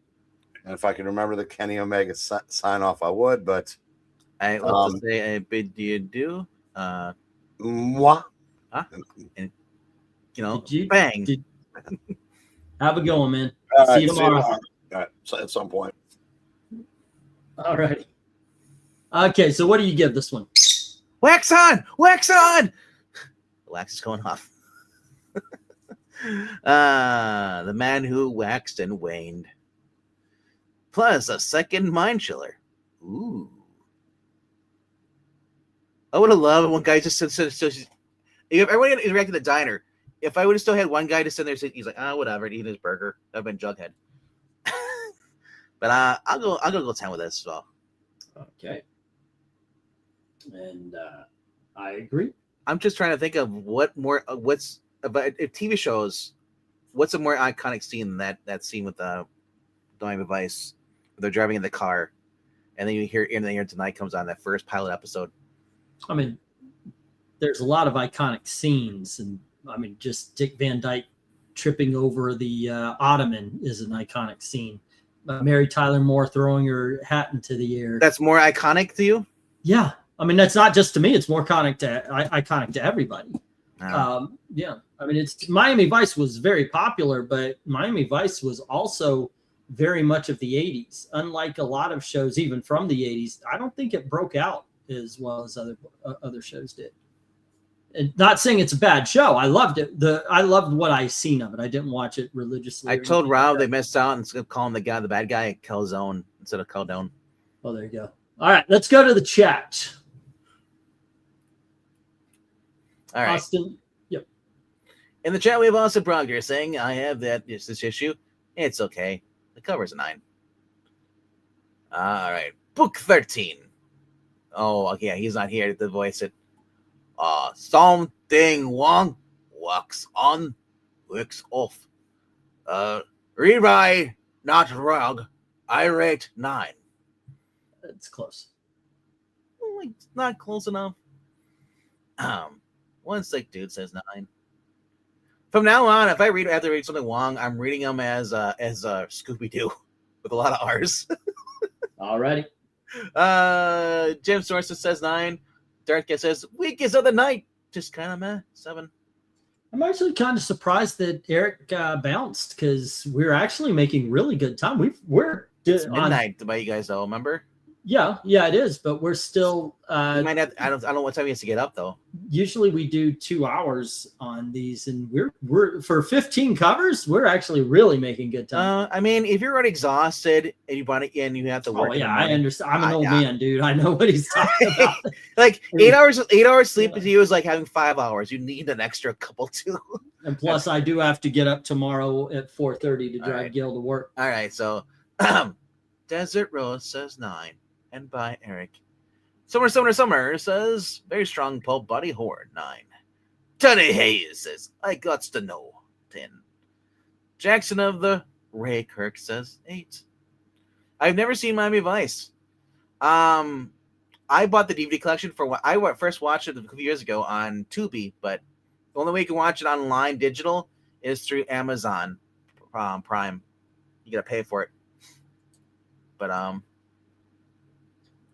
Speaker 3: And if I can remember the Kenny Omega sign off, I would. But
Speaker 2: I love to say, I bid you do.
Speaker 3: Moi.
Speaker 2: Huh? And bang.
Speaker 1: Have a go on, man. See you tomorrow.
Speaker 3: All right. So at some point.
Speaker 1: All right. Okay, so what do you give this one?
Speaker 2: Wax on! Wax on! The wax is going off. The man who waxed and waned. Plus a second mind chiller. Ooh. I would have loved one guy just said, if everyone interacted in the diner, if I would have still had one guy just sitting there, he's like, whatever, eating his burger. That'd been Jughead. But I'll go 10 with this as well.
Speaker 1: Okay. And I agree.
Speaker 2: I'm just trying to think of what's about if TV shows. What's a more iconic scene than that scene with Miami Vice? They're driving in the car, and then you hear In the Air Tonight comes on that first pilot episode.
Speaker 1: I mean, there's a lot of iconic scenes, and I mean, just Dick Van Dyke tripping over the ottoman is an iconic scene. Mary Tyler Moore throwing her hat into the air.
Speaker 2: That's more iconic to you?
Speaker 1: Yeah. I mean, that's not just to me. It's more iconic to everybody.
Speaker 2: Oh.
Speaker 1: Yeah. I mean, Miami Vice was very popular, but Miami Vice was also very much of the 80s. Unlike a lot of shows, even from the 80s, I don't think it broke out as well as other shows did. And not saying it's a bad show. I loved it. I loved what I seen of it. I didn't watch it religiously.
Speaker 2: I told Rob they missed out and call him the bad guy, Calzone instead of Caldone.
Speaker 1: Oh, there you go. All right, let's go to the chat.
Speaker 2: All right.
Speaker 1: Austin. Yep.
Speaker 2: In the chat, we have Austin Brogger saying, I have this issue. It's okay. The cover's a 9. All right. Book 13. Oh, okay. He's not here to voice it. Something Wong walks on, works off. Rewrite, not rug. I rate 9.
Speaker 1: That's close.
Speaker 2: Like, not close enough. One sick dude says 9. From now on, if I have to read something Wong, I'm reading them as Scooby Doo with a lot of R's.
Speaker 1: Alrighty.
Speaker 2: Jim Sorensen says 9. Dark says weakest of the night. Just kind of meh. 7.
Speaker 1: I'm actually kind of surprised that Eric bounced because we're actually making really good time.
Speaker 2: It's midnight by you guys though. Remember?
Speaker 1: Yeah, it is. But we're still.
Speaker 2: You might have. I don't know what time he has to get up though.
Speaker 1: Usually we do 2 hours on these, and we're for 15 covers. We're actually really making good time.
Speaker 2: I mean, if you're already exhausted and you have to work.
Speaker 1: Oh yeah, I understand. I'm an old man, dude. I know what he's talking about.
Speaker 2: Like 8 hours sleep to you is like having 5 hours. You need an extra couple too.
Speaker 1: And plus, I do have to get up tomorrow at 4:30 to drive Gil to work.
Speaker 2: All right, so Desert Rose says 9, and by Eric. Summer says, very strong pulp body horror, 9. Teddy Hayes says, I gots to know, 10. Jackson of the Ray Kirk says, 8. I've never seen Miami Vice. I bought the DVD collection for what I first watched it a few years ago on Tubi, but the only way you can watch it online digital is through Amazon Prime. You gotta pay for it. But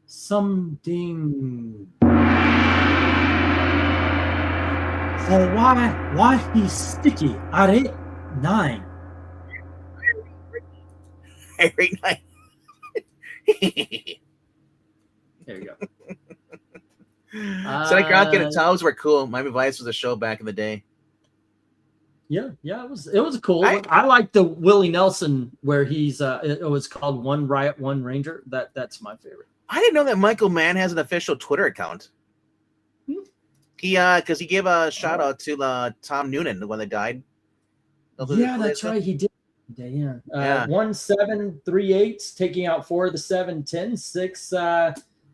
Speaker 1: something. Oh, why he's sticky? At 8, 9.
Speaker 2: Every night.
Speaker 1: There you go.
Speaker 2: Sonny Crockett and Tubbs were cool. Miami Vice was a show back in the day.
Speaker 1: Yeah, it was cool. I like the Willie Nelson where he's it was called One Riot, One Ranger. That's my favorite.
Speaker 2: I didn't know that Michael Mann has an official Twitter account. He because he gave a shout out to Tom Noonan when they died.
Speaker 1: Yeah, that's right. He did. Yeah. 1738s taking out 4 of the 7 10s, 6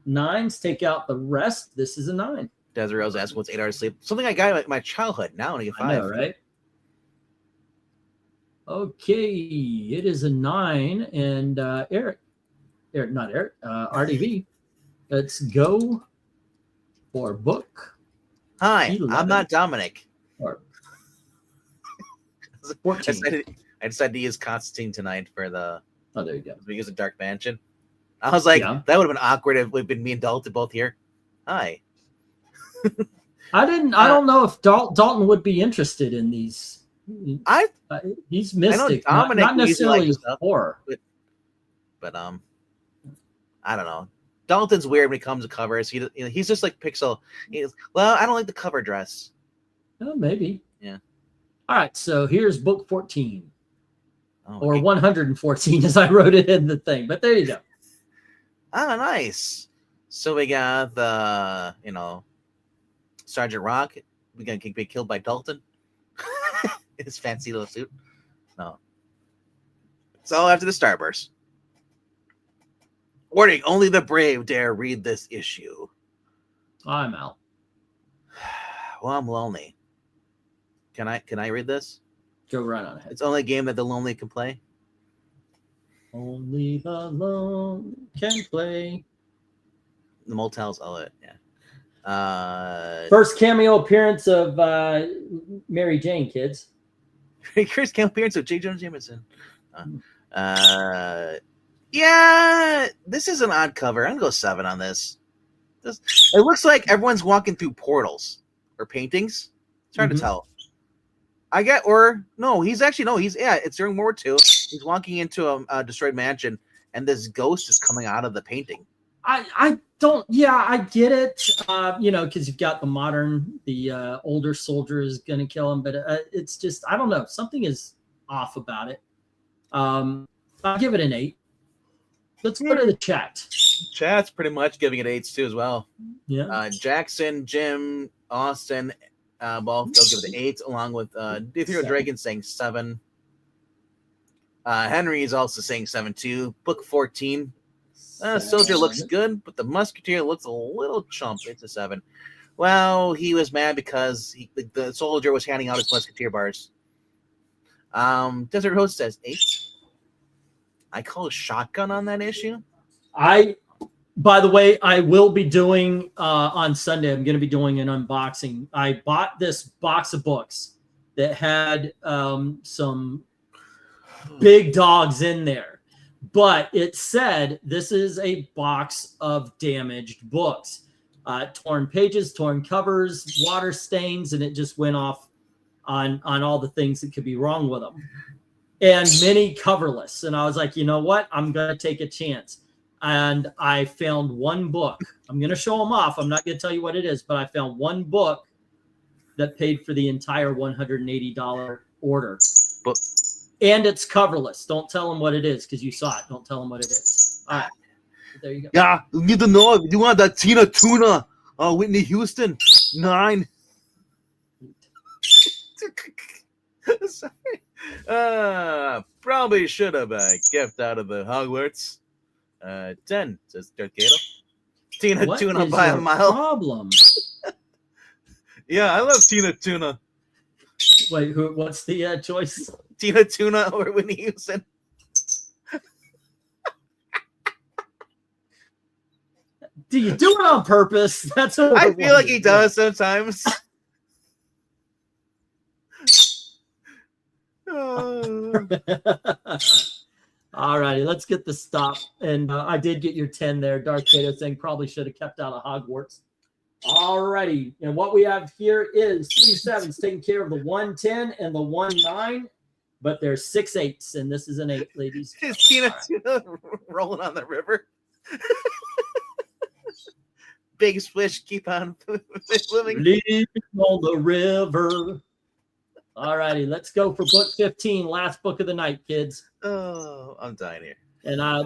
Speaker 1: 9s take out the rest. This is a 9.
Speaker 2: Desiree was asking what's 8 hours sleep. Something I got in my childhood. Now I get 5.
Speaker 1: I know, right? Okay, it is a 9, and Eric, not Eric, RDV. Let's go for book.
Speaker 2: Hi,
Speaker 1: 11.
Speaker 2: I'm not Dominic.
Speaker 1: Or 14.
Speaker 2: I decided to use Constantine tonight for the.
Speaker 1: Oh, there you go.
Speaker 2: We use a Dark Mansion. I was like, that would have been awkward if we'd been me and Dalton both here. Hi.
Speaker 1: I don't know if Dalton would be interested in these. He's mystic, not necessarily horror.
Speaker 2: But I don't know. Dalton's weird when it comes to covers. He's just like Pixel. I don't like the cover dress.
Speaker 1: Oh, maybe.
Speaker 2: Yeah.
Speaker 1: All right, so here's book 14. Or
Speaker 2: Okay.
Speaker 1: 114 as I wrote it in the thing. But there you go.
Speaker 2: Oh, nice. So we got the, Sergeant Rock. We're going to be killed by Dalton. His fancy little suit. No. It's all after the Starburst. Warning, only the brave dare read this issue.
Speaker 1: I'm out.
Speaker 2: Well, I'm lonely. Can I read this?
Speaker 1: Go right on ahead.
Speaker 2: It's only a game that the lonely can play.
Speaker 1: Only the lone can play.
Speaker 2: The motels, yeah.
Speaker 1: First cameo appearance of Mary Jane, kids.
Speaker 2: First cameo appearance of J. Jonah Jameson. Yeah, this is an odd cover. I'm gonna go 7 on this. It looks like everyone's walking through portals or paintings. It's hard to tell. It's during World War II. He's walking into a destroyed mansion, and this ghost is coming out of the painting.
Speaker 1: I get it. Because you've got the older soldier is going to kill him, but it's just, I don't know. Something is off about it. I'll give it an 8. Let's go to the chat.
Speaker 2: Chat's pretty much giving it 8s too as well.
Speaker 1: Yeah.
Speaker 2: Jackson, Jim, Austin, they'll give it 8, along with Ethereal Dragon saying 7. Henry is also saying 7 too. Book 14. Soldier looks good, but the Musketeer looks a little chump. It's a 7. Well, he was mad because the soldier was handing out his Musketeer bars. Desert Host says 8. I call a shotgun on that issue.
Speaker 1: By the way, I will be doing on Sunday. I'm going to be doing an unboxing. I bought this box of books that had some big dogs in there, but it said this is a box of damaged books, torn pages, torn covers, water stains, and it just went off on all the things that could be wrong with them, and many coverless. And I was like, you know what? I'm going to take a chance. And I found one book. I'm going to show them off. I'm not going to tell you what it is, but I found one book that paid for the entire $180 order. And it's coverless. Don't tell them what it is because you saw it. Don't tell them what it is. All right. There you go.
Speaker 2: Yeah, you need to know if you want that Tina Tuna. Whitney Houston, 9. Sorry. Probably should have gift out of the Hogwarts. 10, says Darth Gato. Tina
Speaker 1: What
Speaker 2: Tuna
Speaker 1: is
Speaker 2: by a
Speaker 1: your
Speaker 2: mile.
Speaker 1: problem?
Speaker 2: Yeah, I love Tina Tuna.
Speaker 1: Wait, what's the choice?
Speaker 2: Tina Tuna or Whitney Houston.
Speaker 1: Do you do it on purpose? That's what
Speaker 2: I
Speaker 1: we're
Speaker 2: feel like he
Speaker 1: wondering.
Speaker 2: does sometimes.
Speaker 1: All righty, let's get the stop. And I did get your 10 there. Darth Vader saying probably should have kept out of Hogwarts. All righty. And what we have here is 3 sevens taking care of the 110 and the 19. But there's 6 8s, and this is an 8, ladies.
Speaker 2: Is Tina Tuna rolling on the river? Big swish, keep on swimming.
Speaker 1: Leaving on the river. All righty, let's go for book 15, last book of the night, kids.
Speaker 2: Oh, I'm dying here.
Speaker 1: And I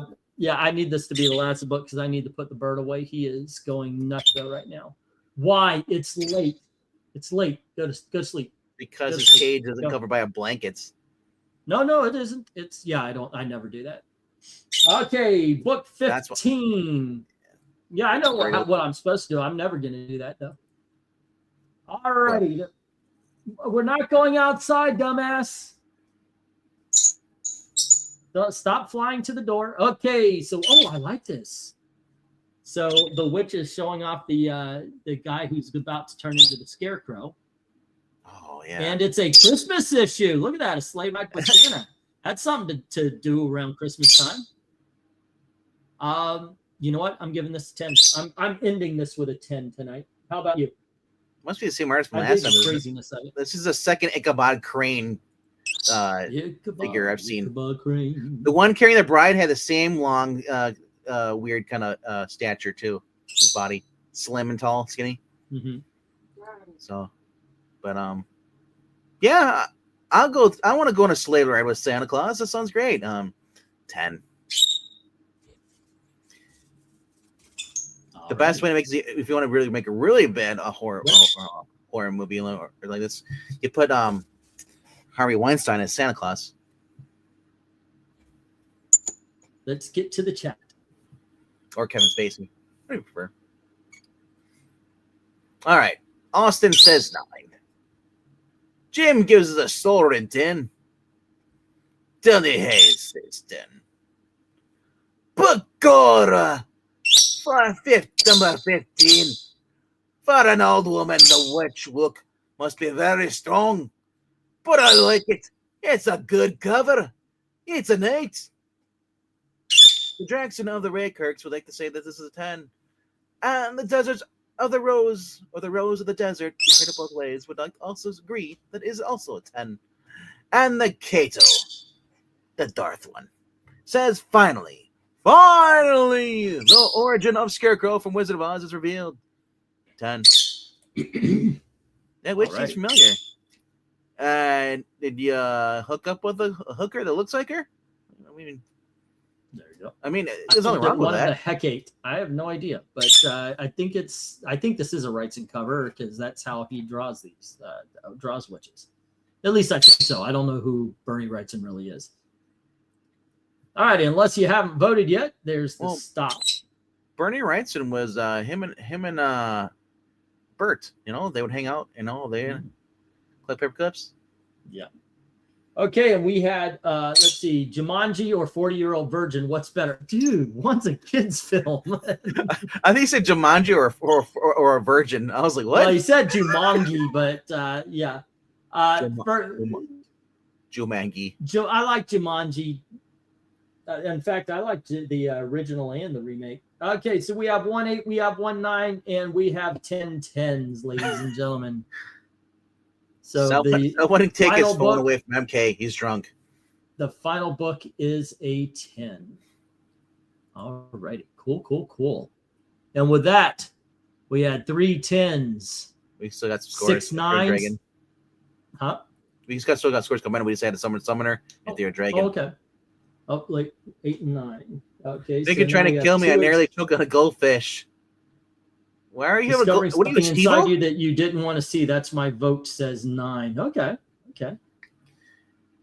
Speaker 1: need this to be the last book because I need to put the bird away. He is going nuts though right now. Why? It's late. It's late. Go to sleep.
Speaker 2: Because
Speaker 1: Go
Speaker 2: his
Speaker 1: sleep.
Speaker 2: cage isn't
Speaker 1: Go.
Speaker 2: covered by a blanket.
Speaker 1: No, it isn't. It's I never do that. Okay, book 15. Yeah, I know what I'm supposed to do. I'm never gonna do that though. All righty. We're not going outside, dumbass. Don't stop flying to the door. Okay, so I like this. So the witch is showing off the guy who's about to turn into the scarecrow.
Speaker 2: Oh yeah.
Speaker 1: And it's a Christmas issue. Look at that, a sleigh ride with Santa. That's something to do around Christmas time. You know what? I'm giving this a 10. I'm ending this with a 10 tonight. How about you?
Speaker 2: Must be the same artist from
Speaker 1: I
Speaker 2: last
Speaker 1: dig
Speaker 2: time.
Speaker 1: the craziness of it.
Speaker 2: This is the second Ichabod Crane figure I've seen.
Speaker 1: Ichabod Crane.
Speaker 2: The one carrying the bride had the same long, weird kind of stature too. His body, slim and tall, skinny.
Speaker 1: Mm-hmm.
Speaker 2: So, but yeah, I'll go. I want to go on a sleigh ride with Santa Claus. That sounds great. 10. The best way to make it, if you want to really make a really bad horror movie or like this, you put Harvey Weinstein as Santa Claus.
Speaker 1: Let's get to the chat.
Speaker 2: Or Kevin Spacey. What do you prefer? All right. Austin says 9. Jim gives us a solid 10. Tony Hayes says 10. Pagora for number 15. For an old woman, the witch look must be very strong. But I like it. It's a good cover. It's an 8. The Jackson of the Raykirks would like to say that this is a 10. And the Deserts of the Rose, or the Rose of the Desert, you heard it both ways, would like to also agree that is also a 10. And the Cato, the Darth one, says finally, the origin of Scarecrow from Wizard of Oz is revealed. 10. That witch seems familiar. And did you hook up with a hooker that looks like her? I mean,
Speaker 1: there you go.
Speaker 2: I mean, there's nothing wrong with
Speaker 1: one
Speaker 2: that.
Speaker 1: of the Hecate. I have no idea, but I think this is a Wrightson cover because that's how he draws these draws witches. At least I think so. I don't know who Bernie Wrightson really is. All right, unless you haven't voted yet, there's the stop.
Speaker 2: Bernie Wrightson was him and Bert. You know, they would hang out. You know, they clip paper clips.
Speaker 1: Yeah. Okay, and we had let's see, Jumanji or 40-Year-Old Virgin. What's better, dude? One's a kids' film.
Speaker 2: I think he said Jumanji or a Virgin. I was like, what?
Speaker 1: Well, he said Jumanji, but yeah.
Speaker 2: Jumanji.
Speaker 1: I like Jumanji. In fact, I like the original and the remake. Okay, so we have 1-8, we have 1-9, and we have 10 10s, ladies and gentlemen. So
Speaker 2: I want to take his phone away from MK. He's drunk.
Speaker 1: The final book is a 10. All righty. Cool. And with that, we had 3 10s.
Speaker 2: We still got some scores.
Speaker 1: 6 9s. Huh?
Speaker 2: We still got scores coming. We just had to summon Summoner and Theor Dragon.
Speaker 1: Oh, okay. Oh, like 8 and 9. Okay.
Speaker 2: They could try to kill me. I nearly choked on a goldfish. Why are you having
Speaker 1: what are you, inside you that you didn't want to see? That's my vote says 9. Okay.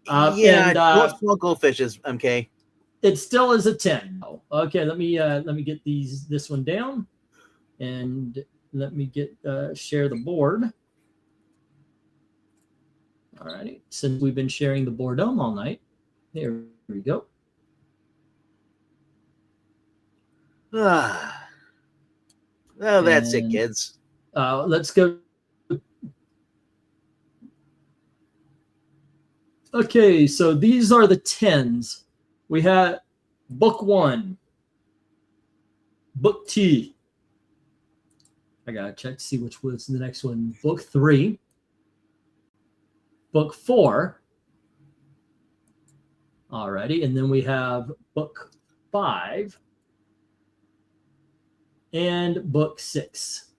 Speaker 2: Small goldfishes, MK.
Speaker 1: It still is a 10. Okay, let me get this one down. And let me get share the board. All righty. Since we've been sharing the boredom all night, there we go.
Speaker 2: Oh, that's it, kids.
Speaker 1: Let's go. Okay, so these are the 10s. We had book 1, book 2. I gotta check to see which was the next one. Book 3, book 4. Alrighty, and then we have book 5 and book 6.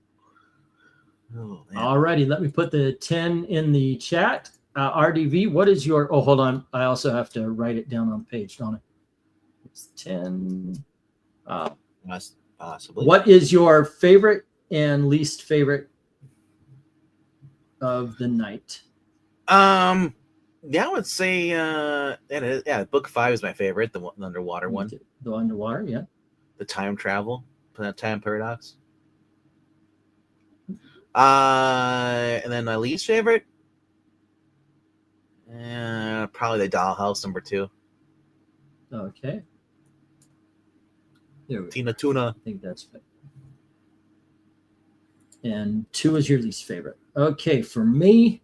Speaker 2: Oh,
Speaker 1: Alrighty, let me put the 10 in the chat. RDV, what is your? Oh, hold on. I also have to write it down on page, don't I? It's 10.
Speaker 2: Must possibly.
Speaker 1: What is your favorite and least favorite of the night?
Speaker 2: Yeah, I would say book 5 is my favorite, the underwater one.
Speaker 1: The underwater, yeah.
Speaker 2: The time travel, time paradox. And then my least favorite, probably the dollhouse number 2.
Speaker 1: Okay. There we go.
Speaker 2: Tina Tuna.
Speaker 1: I think that's it. And 2 is your least favorite. Okay, for me,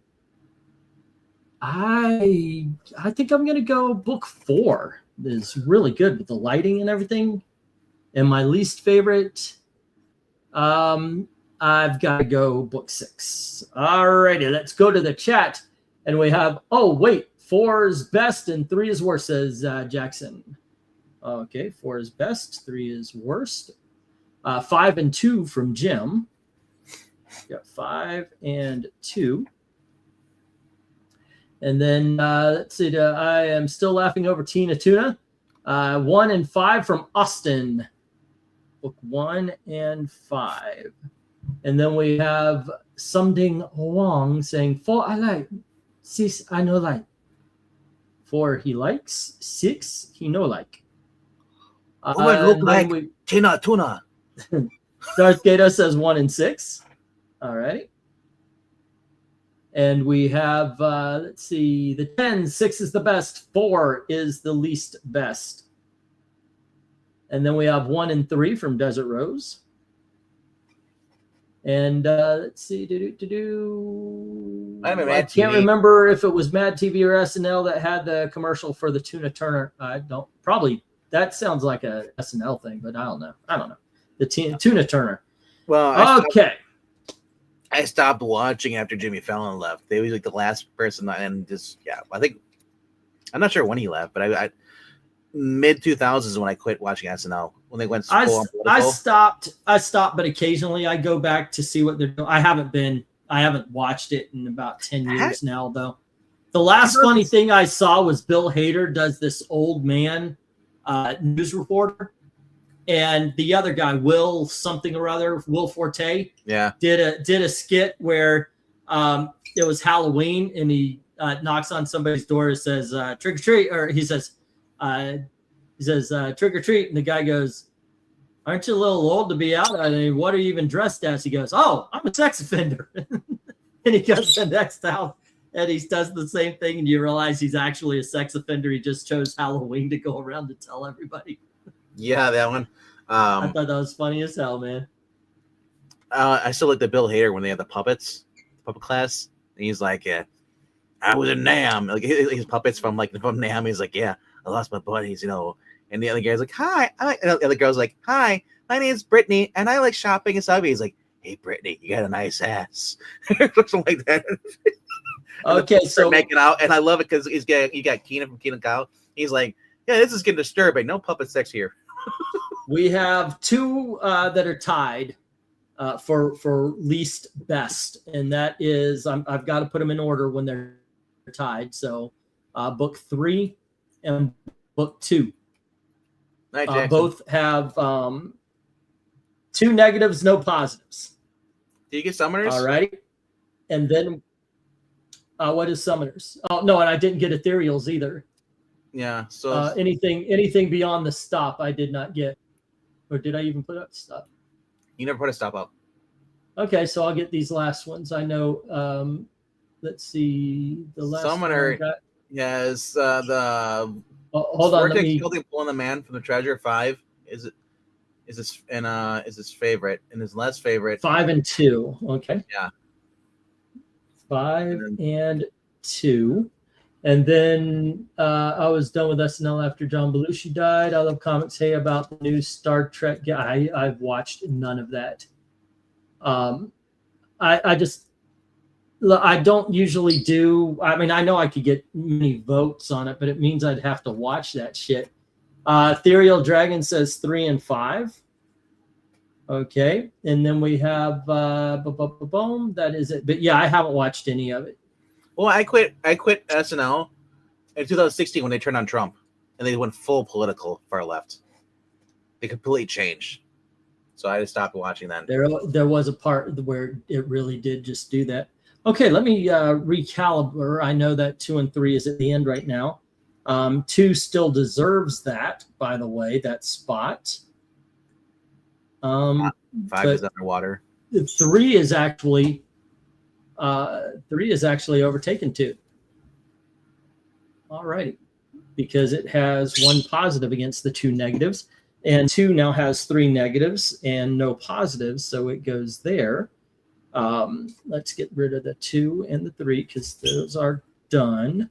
Speaker 1: I think I'm gonna go book 4. It's really good with the lighting and everything. And my least favorite, I've got to go book 6. All righty, let's go to the chat. And we have, 4 is best and 3 is worst, says Jackson. Okay, 4 is best, 3 is worst. 5 and 2 from Jim. Got 5 and 2. And then let's see, I am still laughing over Tina Tuna. 1 and 5 from Austin. Book 1 and 5. And then we have Sumding Wong saying, 4 I like, 6 I no like. 4 he likes, 6 he no like.
Speaker 2: Look like Tina Tuna.
Speaker 1: Darth Gato says 1 and 6. All right. And we have, let's see, the 10, 6 is the best, 4 is the least best. And then we have 1 and 3 from Desert Rose. And let's see, I can't remember if it was Mad TV or SNL that had the commercial for the Tuna Turner. I don't, probably, that sounds like a SNL thing, but I don't know. The Tuna Turner.
Speaker 2: Well,
Speaker 1: I
Speaker 2: stopped watching after Jimmy Fallon left. They was like the last person, and just I think I'm not sure when he left, but I mid 2000s is when I quit watching SNL when they went.
Speaker 1: I stopped, but occasionally I go back to see what they're doing. I haven't watched it in about 10 years now, though. The last funny thing I saw was Bill Hader does this old man news reporter. And the other guy, Will something or other, Will Forte, did a skit where it was Halloween, and he knocks on somebody's door and says trick or treat, or he says trick or treat, and the guy goes, "Aren't you a little old to be out? I mean, what are you even dressed as?" He goes, "Oh, I'm a sex offender," and he goes to the next house and he does the same thing, and you realize he's actually a sex offender. He just chose Halloween to go around to tell everybody.
Speaker 2: Yeah, that one.
Speaker 1: I thought that was funny as hell, man.
Speaker 2: I still like the Bill Hader when they had the puppet class. And he's like, I was a Nam. Like his puppets from Nam. He's like, I lost my buddies, And the other guy's like, hi. And the other girl's like, hi, my name's Brittany, and I like shopping and stuff. He's like, hey, Brittany, you got a nice ass. Something like that.
Speaker 1: Okay, so
Speaker 2: making out, and I love it because you got Keenan from Keenan Kyle. He's like, yeah, this is getting disturbing. No puppet sex here.
Speaker 1: We have 2 that are tied for least best, and that is I've got to put them in order when they're tied. So book 3 and book 2 both have 2 negatives, no positives.
Speaker 2: Do you get Summoners?
Speaker 1: All right, and then what is Summoners? Oh no, and I didn't get Ethereals either.
Speaker 2: Yeah. So
Speaker 1: anything beyond the stop, I did not get. Or did I even put up stop?
Speaker 2: You never put a stop up.
Speaker 1: Okay, so I'll get these last ones. I know. Let's see. The last
Speaker 2: Summoner
Speaker 1: one I got.
Speaker 2: has the
Speaker 1: Oh, hold on. Let
Speaker 2: vortex
Speaker 1: me.
Speaker 2: building pulling the man from the treasure 5 is his favorite, and his less favorite
Speaker 1: 5 and 2. Okay.
Speaker 2: Yeah.
Speaker 1: 5
Speaker 2: And
Speaker 1: and 2. And then I was done with SNL after John Belushi died. I love comics. Hey, about the new Star Trek guy. I've watched none of that. I don't usually do. I mean, I know I could get many votes on it, but it means I'd have to watch that shit. Ethereal Dragon says 3 and 5. Okay, and then we have boom. That is it. But yeah, I haven't watched any of it.
Speaker 2: Well, I quit SNL in 2016 when they turned on Trump, and they went full political far left. They completely changed. So I just stopped watching that.
Speaker 1: There was a part where it really did just do that. Okay, let me recalibrate. I know that 2 and 3 is at the end right now. 2 still deserves that, by the way, that spot.
Speaker 2: 5 is underwater.
Speaker 1: 3 is actually overtaken 2. All righty, because it has 1 positive against the 2 negatives, and 2 now has 3 negatives and no positives, so it goes there. Let's get rid of the 2 and the 3 because those are done.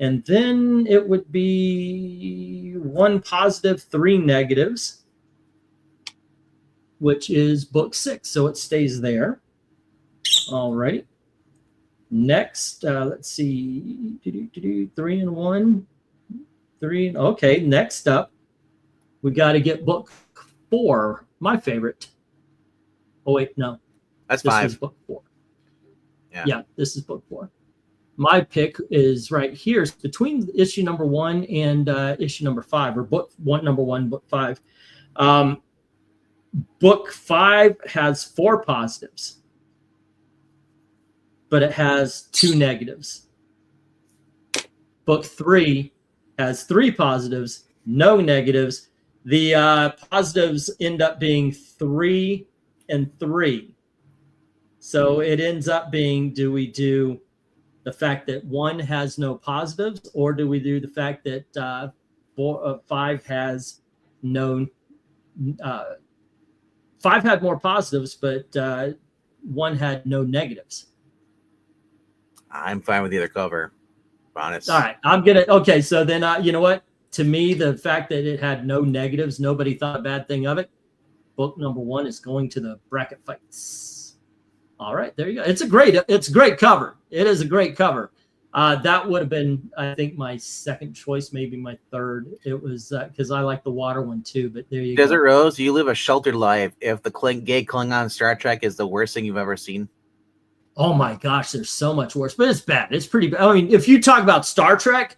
Speaker 1: And then it would be 1 positive, 3 negatives, which is book 6. So it stays there. All right. Next, let's see. 3 and 1. 3. Okay. Next up, we got to get book 4, my favorite. Oh, wait, no.
Speaker 2: That's
Speaker 1: this
Speaker 2: 5.
Speaker 1: is book 4.
Speaker 2: Yeah,
Speaker 1: this is book 4. My pick is right here. It's between issue number 1 and issue number 5, or book 1, number 1, book 5. Book 5 has 4 positives, but it has 2 negatives. Book 3 has 3 positives, no negatives. The positives end up being 3 and 3. So it ends up being, do we do the fact that 1 has no positives, or do we do the fact that 5 has no 5 had more positives, but 1 had no negatives?
Speaker 2: I'm fine with either cover. Honest.
Speaker 1: All right, I'm gonna. Okay, so then you know what? To me, the fact that it had no negatives, nobody thought a bad thing of it. Book number 1 is going to the bracket fights. All right, there you go. It's a great cover. It is a great cover. That would have been, I think, my second choice, maybe my third. It was because I like the water one too. But there you go.
Speaker 2: Desert Rose, you live a sheltered life if the gay Klingon Star Trek is the worst thing you've ever seen.
Speaker 1: Oh my gosh, there's so much worse, but it's bad. It's pretty bad. I mean, if you talk about Star Trek,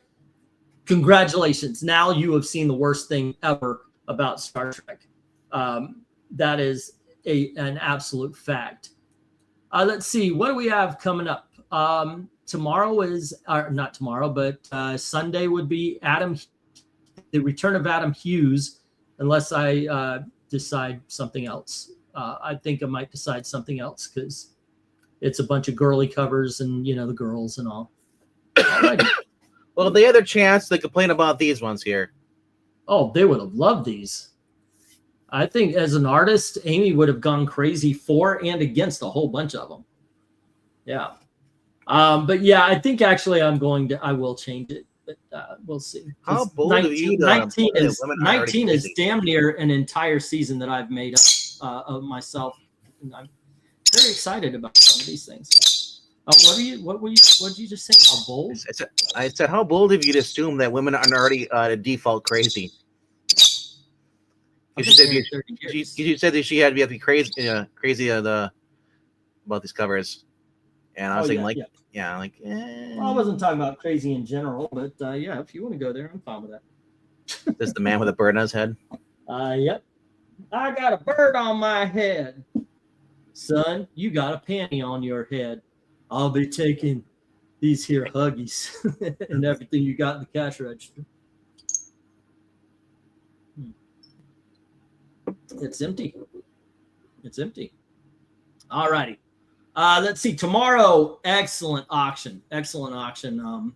Speaker 1: congratulations. Now you have seen the worst thing ever about Star Trek. That is an absolute fact. Let's see. What do we have coming up? Tomorrow is, not tomorrow, but Sunday would be the return of Adam Hughes, unless I decide something else. I think I might decide something else because it's a bunch of girly covers and, the girls and all. Alrighty.
Speaker 2: Well, the other chance they complain about these ones here.
Speaker 1: Oh, they would have loved these. I think as an artist, Amy would have gone crazy for and against a whole bunch of them. Yeah. But yeah, I think actually I will change it, but we'll see.
Speaker 2: How bold
Speaker 1: 19,
Speaker 2: of you,
Speaker 1: 19 is damn near an entire season that I've made up of myself. And I'm very excited about some of these things. What did you just say? How bold?
Speaker 2: I said, how bold of you to assume that women are already default crazy? You said that she had to be crazy about these covers. And I was saying,
Speaker 1: Well, I wasn't talking about crazy in general, but yeah, if you want to go there, I'm fine with that.
Speaker 2: This the man with a bird on his head?
Speaker 1: Yep. I got a bird on my head. Son, you got a panty on your head. I'll be taking these here Huggies and everything you got in the cash register. It's empty. It's empty. All righty. Let's see. Tomorrow, excellent auction. Excellent auction.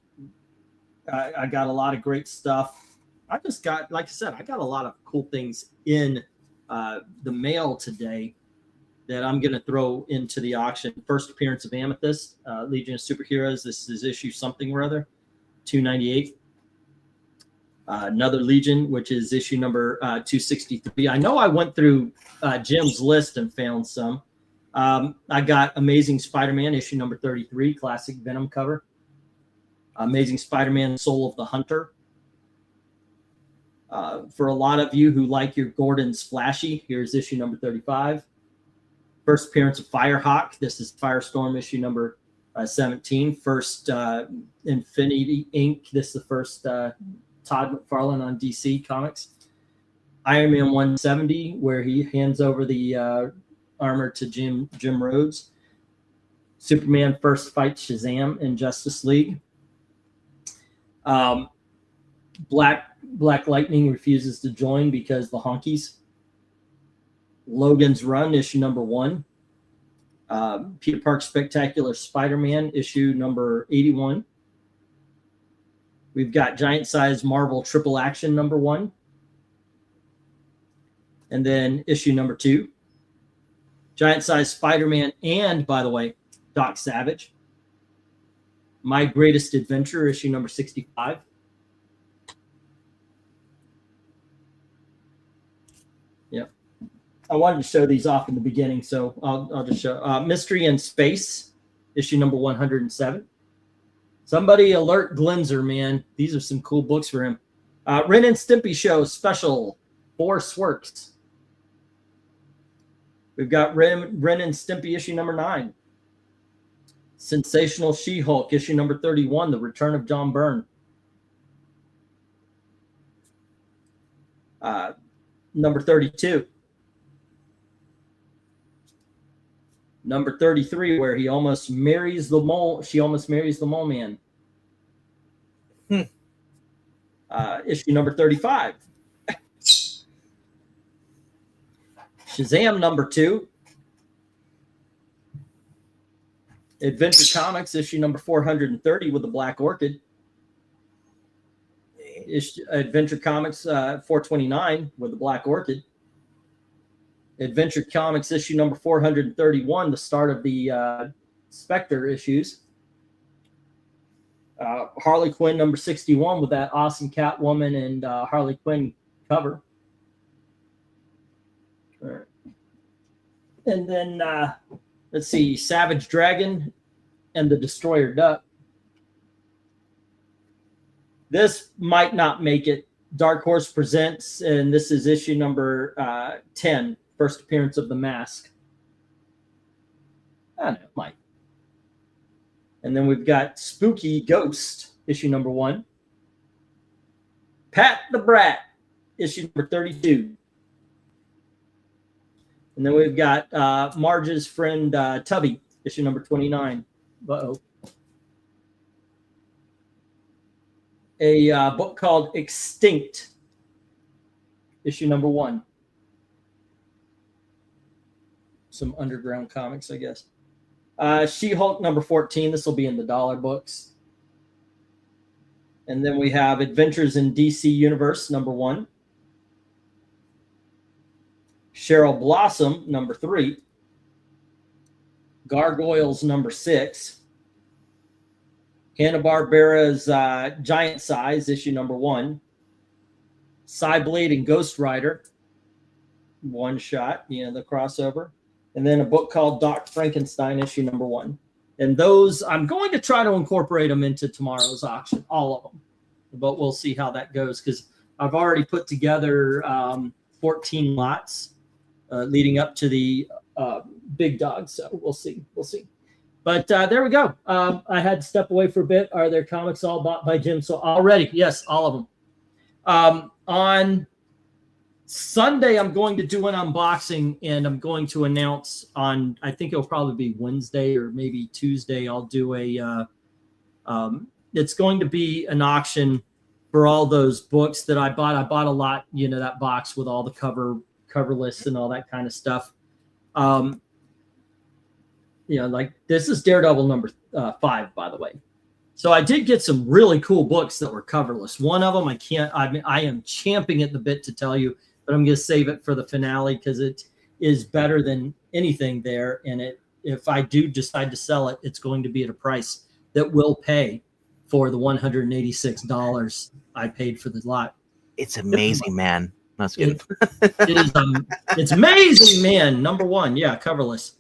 Speaker 1: I got a lot of great stuff. I just got, like I said, I got a lot of cool things in the mail today that I'm going to throw into the auction. First appearance of Amethyst, Legion of Superheroes. This is issue something or other, 298. Another Legion, which is issue number 263. I know I went through Jim's list and found some. I got Amazing Spider-Man, issue number 33, classic Venom cover. Amazing Spider-Man, Soul of the Hunter. For a lot of you who like your Gordon's flashy, here's issue number 35. First appearance of Firehawk. This is Firestorm, issue number 17. First Infinity Inc. This is the first Todd McFarlane on DC Comics. Iron Man 170, where he hands over the armor to Jim Rhodes. Superman first fights Shazam in Justice League. Black Lightning refuses to join because the honkies. Logan's Run, issue number 1. Peter Park's Spectacular Spider-Man, issue number 81. We've got Giant Size Marvel Triple Action number 1. And then issue number 2. Giant Size Spider-Man and, by the way, Doc Savage. My Greatest Adventure, issue number 65. Yep. I wanted to show these off in the beginning, so I'll just show. Mystery in Space, issue number 107. Somebody alert Glenzer, man. These are some cool books for him. Ren and Stimpy Show special, Force Works. We've got Ren and Stimpy issue number 9. Sensational She-Hulk issue number 31, The Return of John Byrne. Number 32. Number 33, where he almost marries the mole. She almost marries the mole man. Issue number 35. Shazam number 2. Adventure Comics issue number 430 with the Black Orchid. Adventure Comics 429 with the Black Orchid. Adventure Comics issue number 431, the start of the Spectre issues. Harley Quinn number 61 with that awesome Catwoman and Harley Quinn cover. All right. And then let's see, Savage Dragon and the Destroyer Duck. This might not make it. Dark Horse presents, and this is issue number 10. First appearance of the Mask. I don't know, it might. And then we've got Spooky Ghost, issue number 1. Pat the Brat, issue number 32. And then we've got Marge's friend Tubby, issue number 29. Uh-oh. A book called Extinct, issue number 1. Some underground comics, I guess. She-Hulk number 14. This will be in the dollar books. And then we have Adventures in DC Universe number 1. Cheryl Blossom number 3. Gargoyles number 6. Hanna-Barbera's Giant Size issue number 1. Cyblade and Ghost Rider, one shot, the crossover. And then a book called Doc Frankenstein issue number 1. And those, I'm going to try to incorporate them into tomorrow's auction, all of them. But we'll see how that goes, because I've already put together 14 lots leading up to the big dog. So we'll see. But there we go. I had to step away for a bit. Are there comics all bought by Jim? So already, yes, all of them. On Sunday, I'm going to do an unboxing, and I'm going to announce on, I think it'll probably be Wednesday or maybe Tuesday. I'll do it's going to be an auction for all those books that I bought. I bought a lot, that box with all the cover lists and all that kind of stuff. Like this is Daredevil number 5, by the way. So I did get some really cool books that were coverless. One of them I am champing at the bit to tell you, but I'm going to save it for the finale because it is better than anything there. And if I do decide to sell it, it's going to be at a price that will pay for the $186 I paid for the lot.
Speaker 2: It's amazing, man. That's good.
Speaker 1: It is. It's amazing, man. Number 1, yeah, coverless.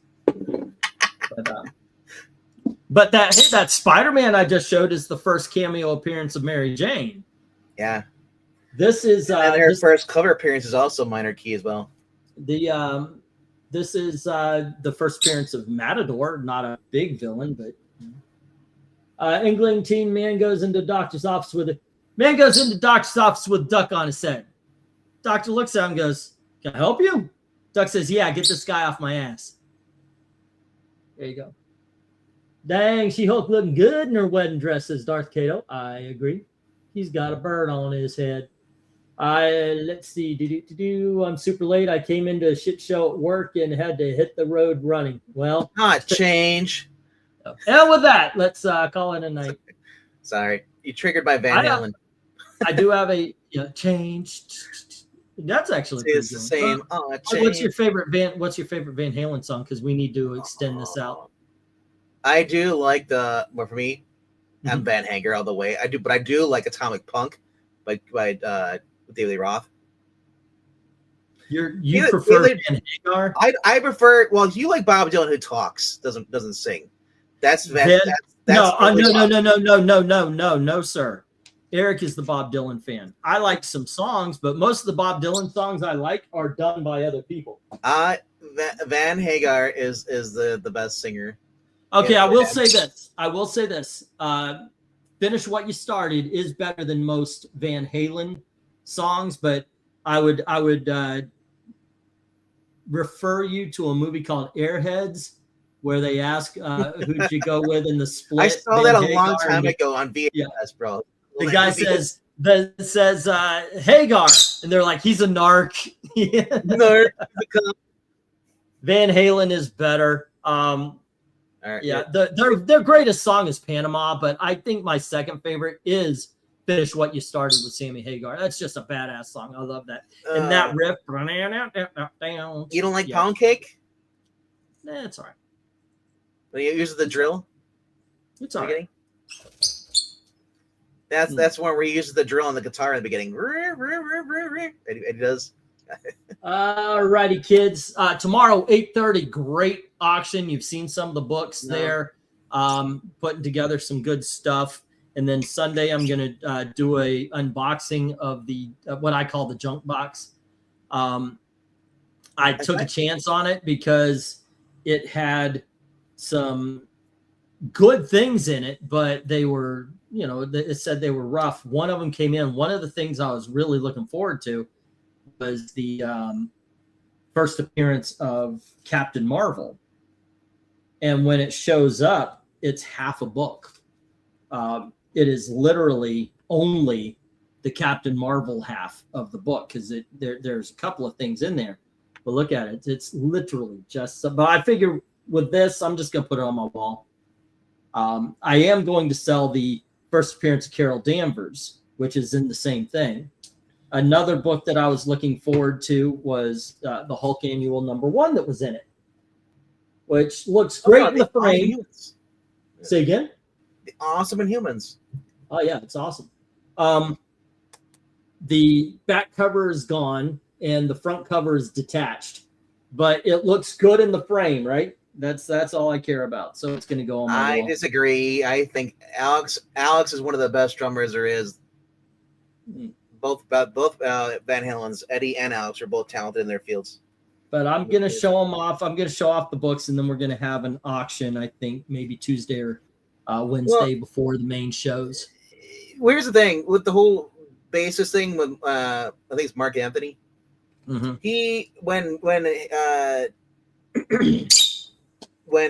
Speaker 1: But that Spider-Man I just showed is the first cameo appearance of Mary Jane.
Speaker 2: Yeah.
Speaker 1: This is
Speaker 2: their first cover appearance is also minor key as well.
Speaker 1: This is the first appearance of Matador, not a big villain, but England teen man goes into doctor's office with duck on his head. Doctor looks at him and goes, "Can I help you?" Duck says, "Yeah, get this guy off my ass." There you go. "Dang, She-Hulk looking good in her wedding dress," says Darth Cato. I agree. He's got a bird on his head. Let's see. I'm super late. I came into a shit show at work and had to hit the road running. Well,
Speaker 2: not change.
Speaker 1: And with that, let's call it a night.
Speaker 2: Sorry, you triggered by Van Halen.
Speaker 1: I do have a change. That's actually
Speaker 2: it's the same.
Speaker 1: What's your favorite Van Halen song? Because we need to extend this out.
Speaker 2: I do like for me, I'm Van Hagar all the way. I do like Atomic Punk by David Lee Roth.
Speaker 1: You prefer Van Hagar?
Speaker 2: I prefer. Well, you like Bob Dylan who talks, doesn't sing. That's Van.
Speaker 1: No, sir. Eric is the Bob Dylan fan. I like some songs, but most of the Bob Dylan songs I like are done by other people.
Speaker 2: Van Hagar is the best singer.
Speaker 1: Okay, I will say this. Finish What You Started is better than most Van Halen songs, but I would refer you to a movie called Airheads, where they ask who'd you go with in the split.
Speaker 2: I saw that a long time ago on VHS, bro.
Speaker 1: The guy says Hagar, and they're like, he's a narc.
Speaker 2: Narc.
Speaker 1: Van Halen is better.
Speaker 2: Right,
Speaker 1: yeah, their greatest song is Panama, but I think my second favorite is Finish What You Started with Sammy Hagar. That's just a badass song. I love that. And that riff.
Speaker 2: You don't like Pound Cake?
Speaker 1: It's all right.
Speaker 2: When you use the drill?
Speaker 1: It's all right.
Speaker 2: That's one where he uses the drill on the guitar in the beginning. It does.
Speaker 1: All righty, kids. Tomorrow, 8:30, great auction. You've seen some of the books there. Putting together some good stuff. And then Sunday, I'm going to do a unboxing of the what I call the junk box. I took a chance on it because it had some good things in it, but they were, it said they were rough. One of them came in. One of the things I was really looking forward to was the first appearance of Captain Marvel. And when it shows up, it's half a book. It is literally only the Captain Marvel half of the book because there's a couple of things in there. But look at it. It's literally just – but I figure with this, I'm just going to put it on my wall. I am going to sell the first appearance of Carol Danvers, which is in the same thing. Another book that I was looking forward to was the Hulk Annual #1 that was in it, which looks great in the frame. Say again?
Speaker 2: The Awesome Inhumans.
Speaker 1: Oh, yeah, it's awesome. The back cover is gone and the front cover is detached, but it looks good in the frame, right? That's all I care about. So it's going to go on my wall.
Speaker 2: I disagree. I think Alex is one of the best drummers there is. Both Van Halen's Eddie and Alex are both talented in their fields.
Speaker 1: But I'm going to show them off. I'm going to show off the books, and then we're going to have an auction, I think, maybe Tuesday or Wednesday before the main shows.
Speaker 2: Here's the thing. With the whole basis thing with, I think it's Mark Anthony.
Speaker 1: Mm-hmm.
Speaker 2: He, when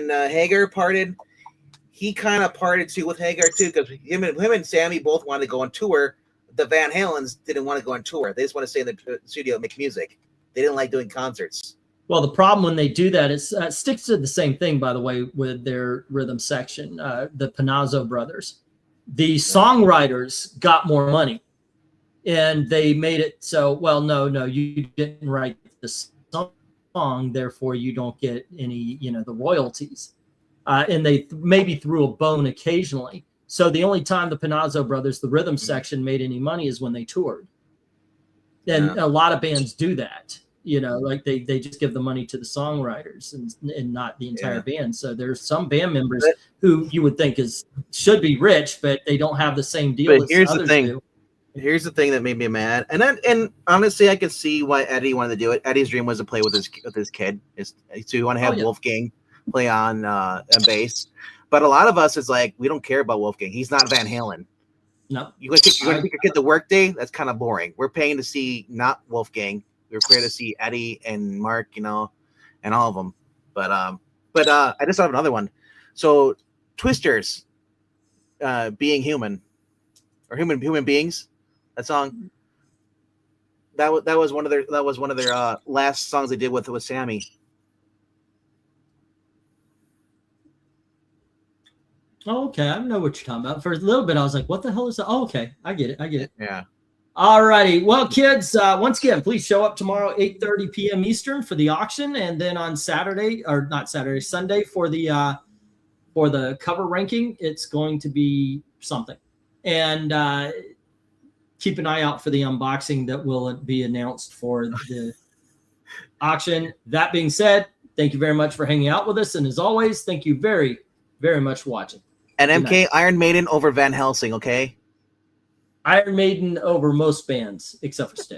Speaker 2: Hagar parted, he kind of parted too with Hagar too, because him and Sammy both wanted to go on tour. The Van Halens didn't want to go on tour. They just want to stay in the studio and make music. They didn't like doing concerts.
Speaker 1: Well, the problem when they do that is sticks to the same thing, by the way, with their rhythm section, the Panazzo brothers. The songwriters got more money, and they made it so, well, no, you didn't write the song, therefore you don't get any, the royalties. And they maybe threw a bone occasionally. So the only time the Panazzo brothers, the rhythm section, made any money is when they toured. And a lot of bands do that. Like they just give the money to the songwriters and not the entire band. So there's some band members who you would think should be rich, but they don't have the same deal as
Speaker 2: here's
Speaker 1: others
Speaker 2: the thing.
Speaker 1: do.
Speaker 2: Here's the thing that made me mad, and honestly, I could see why Eddie wanted to do it. Eddie's dream was to play with his kid. So you want to have Wolfgang play on bass, but a lot of us is like, we don't care about Wolfgang. He's not Van Halen.
Speaker 1: No,
Speaker 2: you want to take your kid to work day? That's kind of boring. We're paying to see not Wolfgang. We're paying to see Eddie and Mark, and all of them. But I just have another one. So Twisters, being human, or human beings. That song, that was one of their last songs they did with Sammy.
Speaker 1: Oh, okay, I know what you're talking about. For a little bit, I was like, "What the hell is that?" Oh, okay, I get it.
Speaker 2: Yeah.
Speaker 1: All righty. Well, kids, once again, please show up tomorrow, 8:30 p.m. Eastern for the auction, and then on Sunday for the cover ranking. It's going to be something, and keep an eye out for the unboxing that will be announced for the auction. That being said, thank you very much for hanging out with us, and as always, thank you very, very much for watching.
Speaker 2: And MK, Iron Maiden over Van Helsing, okay?
Speaker 1: Iron Maiden over most bands except for Styx.